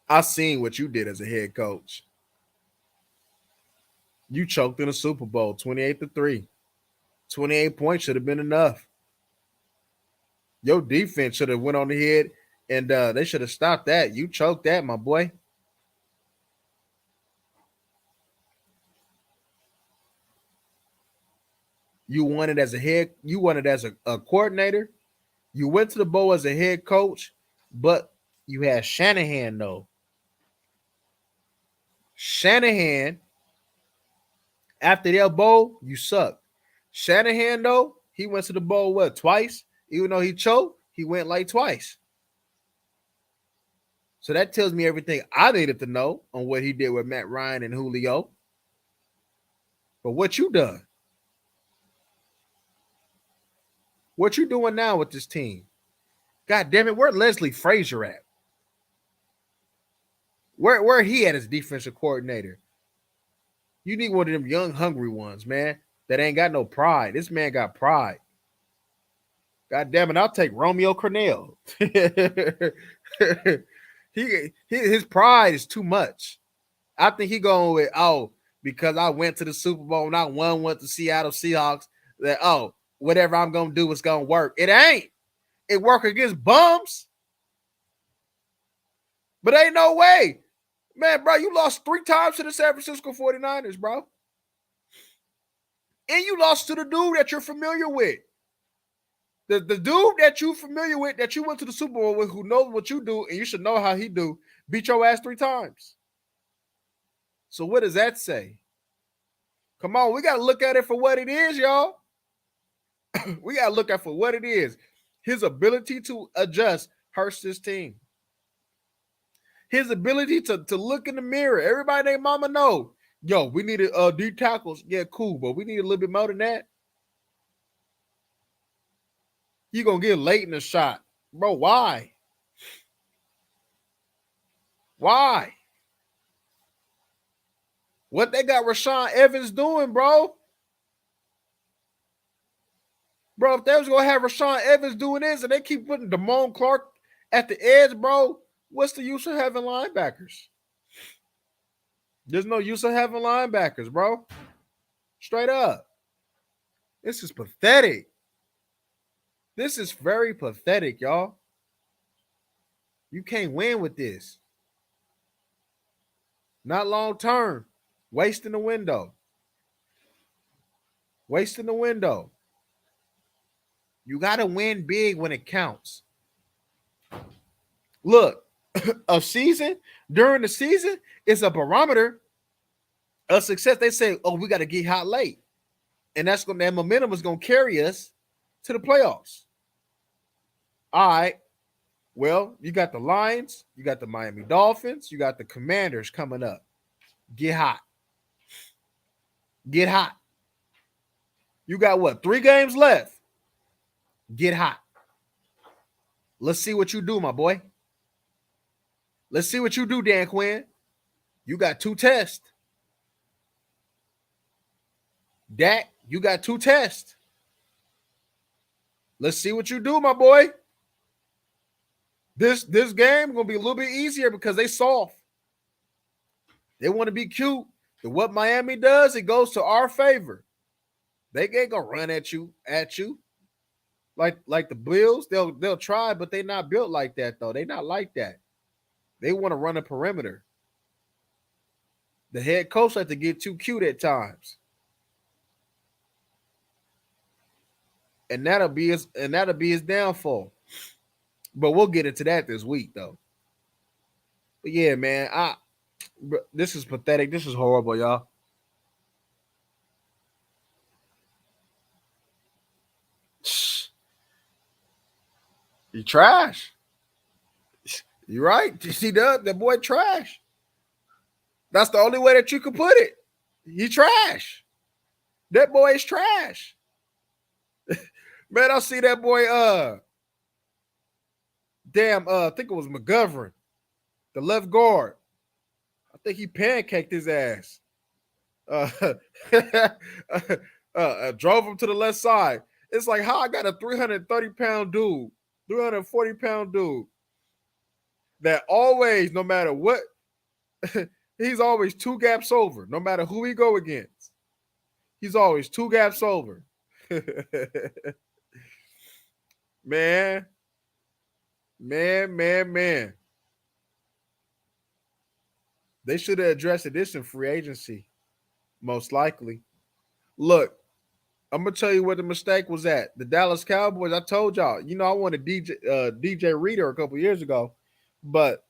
I seen what you did as a head coach. You choked in a Super Bowl 28-3. 28 points should have been enough. Your defense should have went on the head and they should have stopped that. You choked that, my boy. You won it as a coordinator. You went to the bowl as a head coach, but you had Shanahan though. Shanahan, after their bowl, you sucked. Shanahan though, he went to the bowl twice? Even though he choked, he went like twice. So that tells me everything I needed to know on what he did with Matt Ryan and Julio. But what you done? What you doing now with this team? God damn it, where Leslie Frazier at? Where he at as defensive coordinator? You need one of them young, hungry ones, man, that ain't got no pride. This man got pride. God damn it, I'll take Romeo Cornell. His pride is too much. I think he going with, because I went to the Super Bowl and I won with the Seattle Seahawks, that, whatever I'm going to do is going to work. It ain't. It work against bums. But ain't no way. Man, bro, you lost 3 times to the San Francisco 49ers, bro. And you lost to the dude that you're familiar with. The dude that you're familiar with, that you went to the Super Bowl with, who knows what you do, and you should know how he do, beat your ass 3 times. So what does that say? Come on, we got to look at it for what it is, y'all. We got to look at it for what it is. His ability to adjust hurts this team. His ability to look in the mirror. Everybody named mama know. Yo, we needed D tackles. Yeah, cool, but we need a little bit more than that. You going to get late in the shot. Bro, why? Why? What they got Rashawn Evans doing, bro? Bro, if they was going to have Rashawn Evans doing this and they keep putting Damone Clark at the edge, bro, what's the use of having linebackers? There's no use of having linebackers, bro. Straight up. This is pathetic. This is very pathetic, y'all. You can't win with this. Not long term. Wasting the window. Wasting the window. You got to win big when it counts. Look, during the season, it's a barometer of success. They say, we got to get hot late. And that momentum is going to carry us to the playoffs. All right. Well, you got the Lions, you got the Miami Dolphins, you got the Commanders coming up. Get hot. Get hot. You got what? 3 games left. Get hot. Let's see what you do, my boy. Let's see what you do, Dan Quinn. You got 2 tests. Dak, you got 2 tests. Let's see what you do, my boy. This game gonna be a little bit easier because they soft. They want to be cute. And what Miami does, it goes to our favor. They ain't gonna run at you. Like the Bills, they'll try, but they're not built like that, though. They're not like that. They want to run a perimeter. The head coach like to get too cute at times. And that'll be his downfall. But we'll get into that this week, though. But yeah, man, this is pathetic. This is horrible, y'all. You trash. You right. You see that boy trash. That's the only way that you can put it. He trash. That boy is trash. Man, I see that boy, I think it was McGovern, the left guard. I think he pancaked his ass. Drove him to the left side. It's like, how I got a 330-pound dude, 340-pound dude that always, no matter what, he's always 2 gaps over, no matter who he go against. He's always 2 gaps over. Man. They should have addressed this in free agency, most likely. Look, I'm gonna tell you where the mistake was at. The Dallas Cowboys. I told y'all, I wanted DJ Reader a couple years ago, but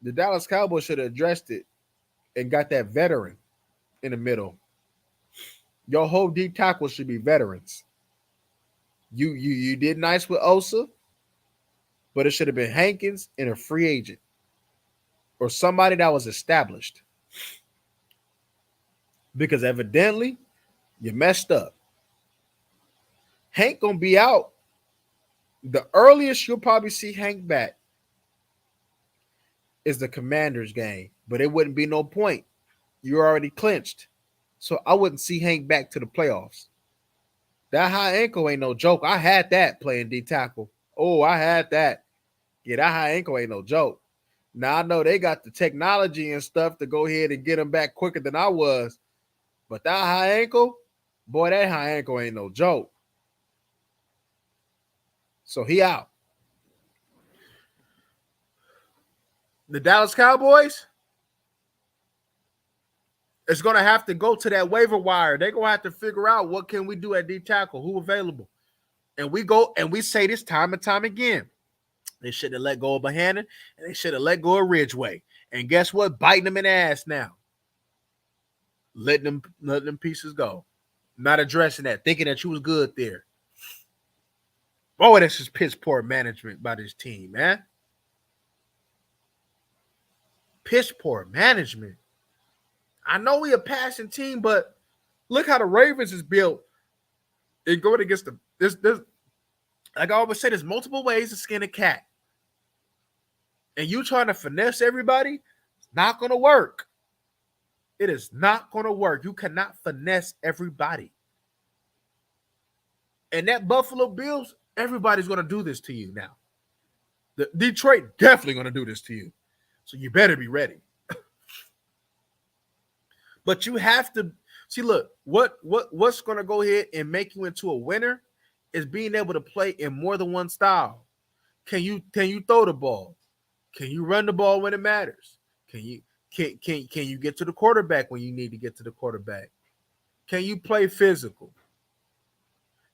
the Dallas Cowboys should have addressed it and got that veteran in the middle. Your whole D tackle should be veterans. You did nice with Osa, but it should have been Hankins and a free agent or somebody that was established. Because evidently, you messed up. Hank gonna be out. The earliest you'll probably see Hank back is the Commanders game, but it wouldn't be no point. You're already clinched. So I wouldn't see Hank back to the playoffs. That high ankle ain't no joke. I had that playing D tackle. Oh, I had that. Yeah, that high ankle ain't no joke. Now I know they got the technology and stuff to go ahead and get him back quicker than I was. But that high ankle, boy, that high ankle ain't no joke. So he out. The Dallas Cowboys, it's going to have to go to that waiver wire. They're going to have to figure out what can we do at D tackle, who available. And we go and we say this time and time again. They should have let go of Bohannon and they should have let go of Ridgeway. And guess what? Biting them in the ass now. Letting them pieces go. Not addressing that, thinking that you was good there. Oh, that's just piss poor management by this team, man. Piss poor management. I know we a passing team, but look how the Ravens is built. And going against there's like I always say, there's multiple ways to skin a cat. And you trying to finesse everybody, it's not going to work. It is not going to work. You cannot finesse everybody. And that Buffalo Bills, everybody's going to do this to you now. The Detroit definitely going to do this to you. So you better be ready. But you have to see, look, what's going to go ahead and make you into a winner is being able to play in more than one style. Can you throw the ball? Can you run the ball when it matters? Can you get to the quarterback when you need to get to the quarterback? Can you play physical?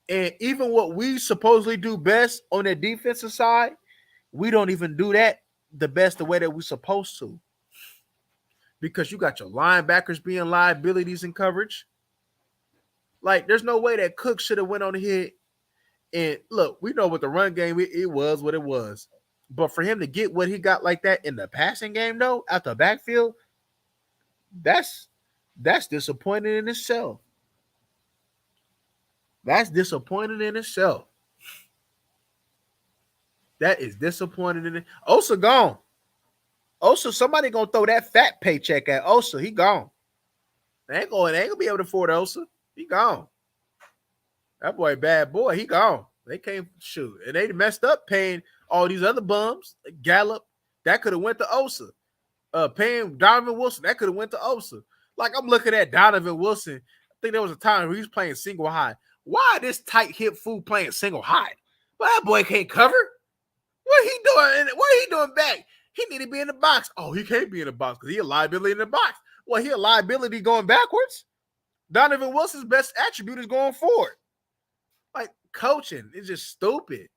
And even what we supposedly do best on the defensive side, we don't even do that the best the way that we're supposed to. Because you got your linebackers being liabilities in coverage. Like, there's no way that Cook should have went on here. And look, we know what the run game, it was what it was. But for him to get what he got like that in the passing game, though, out the backfield, that's disappointing in itself. That's disappointing in itself. That is disappointing in it. Osa gone. Osa, somebody gonna throw that fat paycheck at Osa. He gone. They ain't gonna be able to afford Osa. He gone. That boy, bad boy, he gone. They can't shoot. And they messed up paying all these other bums. Gallup, that could have went to Osa. Paying Donovan Wilson, that could have went to Osa. Like, I'm looking at Donovan Wilson. I think there was a time where he was playing single high. Why this tight hip fool playing single high? Well, that boy can't cover. What he doing? What he doing back? He need to be in the box. Oh, he can't be in the box because he a liability in the box. Well, he a liability going backwards. Donovan Wilson's best attribute is going forward. Like, coaching is just stupid.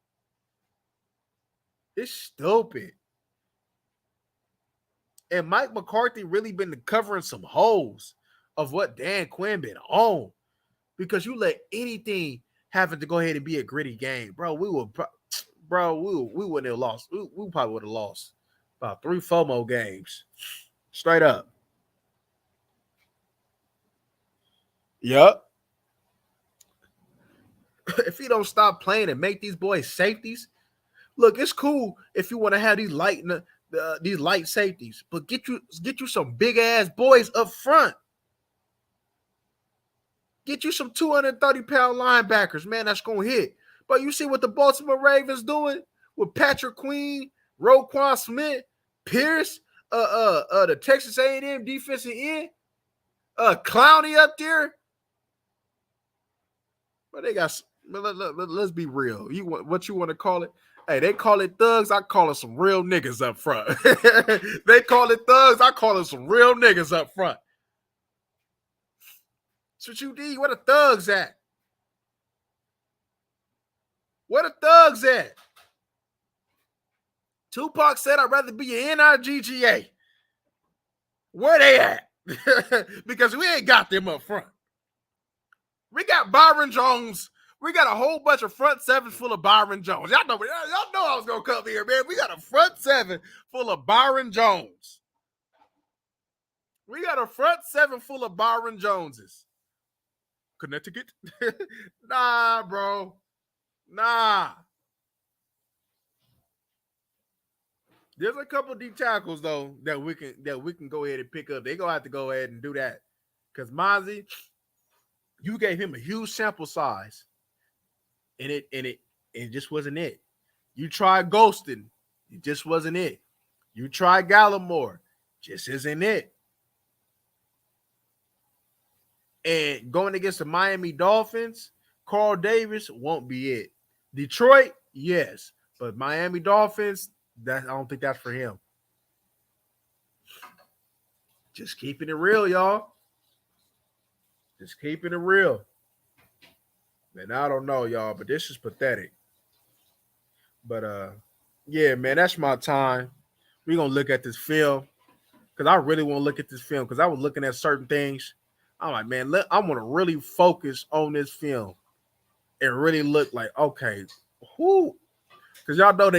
It's stupid. And Mike McCarthy really been covering some holes of what Dan Quinn been on, because you let anything happen to go ahead and be a gritty game, bro. We wouldn't have lost. We probably would have lost about 3-4 more games, straight up. Yep. If he don't stop playing and make these boys safeties, look, it's cool if you want to have these light safeties, but get you some big ass boys up front. Get you some 230-pound linebackers, man. That's gonna hit. But you see what the Baltimore Ravens doing with Patrick Queen, Roquan Smith, Pierce, the Texas A&M defensive end, Clowney up there. But they got. Let's be real. What you want to call it? Hey, they call it thugs. I call it some real niggas up front. They call it thugs. I call it some real niggas up front. That's what you need. Where the thugs at? Where the thugs at? Tupac said, I'd rather be an NIGGA. Where they at? Because we ain't got them up front. We got Byron Jones. We got a whole bunch of front sevens full of Byron Jones. Y'all know I was going to come here, man. We got a front seven full of Byron Jones. We got a front seven full of Byron Joneses. Connecticut? Nah, bro. Nah. There's a couple of deep tackles, though, that we can go ahead and pick up. They're going to have to go ahead and do that. Because Mozzie, you gave him a huge sample size. And it just wasn't it. You tried ghosting. It just wasn't it. You tried Gallimore. Just isn't it. And going against the Miami Dolphins, Carl Davis won't be it. Detroit, yes. But Miami Dolphins, I don't think that's for him. Just keeping it real, y'all. Just keeping it real. And I don't know, y'all, but this is pathetic. But, yeah, man, that's my time. We're going to look at this film because I really want to look at this film because I was looking at certain things. I'm like, man, I want to really focus on this film and really look like, okay, who? Because y'all know,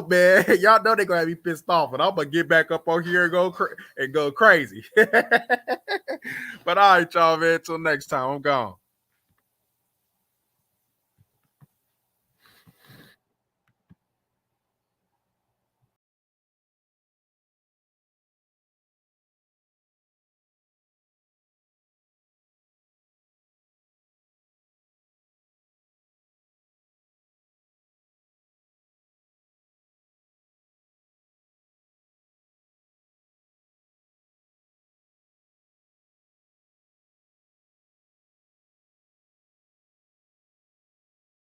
man, y'all know they're going to have me pissed off, and I'm going to get back up on here and go crazy. But all right, y'all, man, until next time, I'm gone.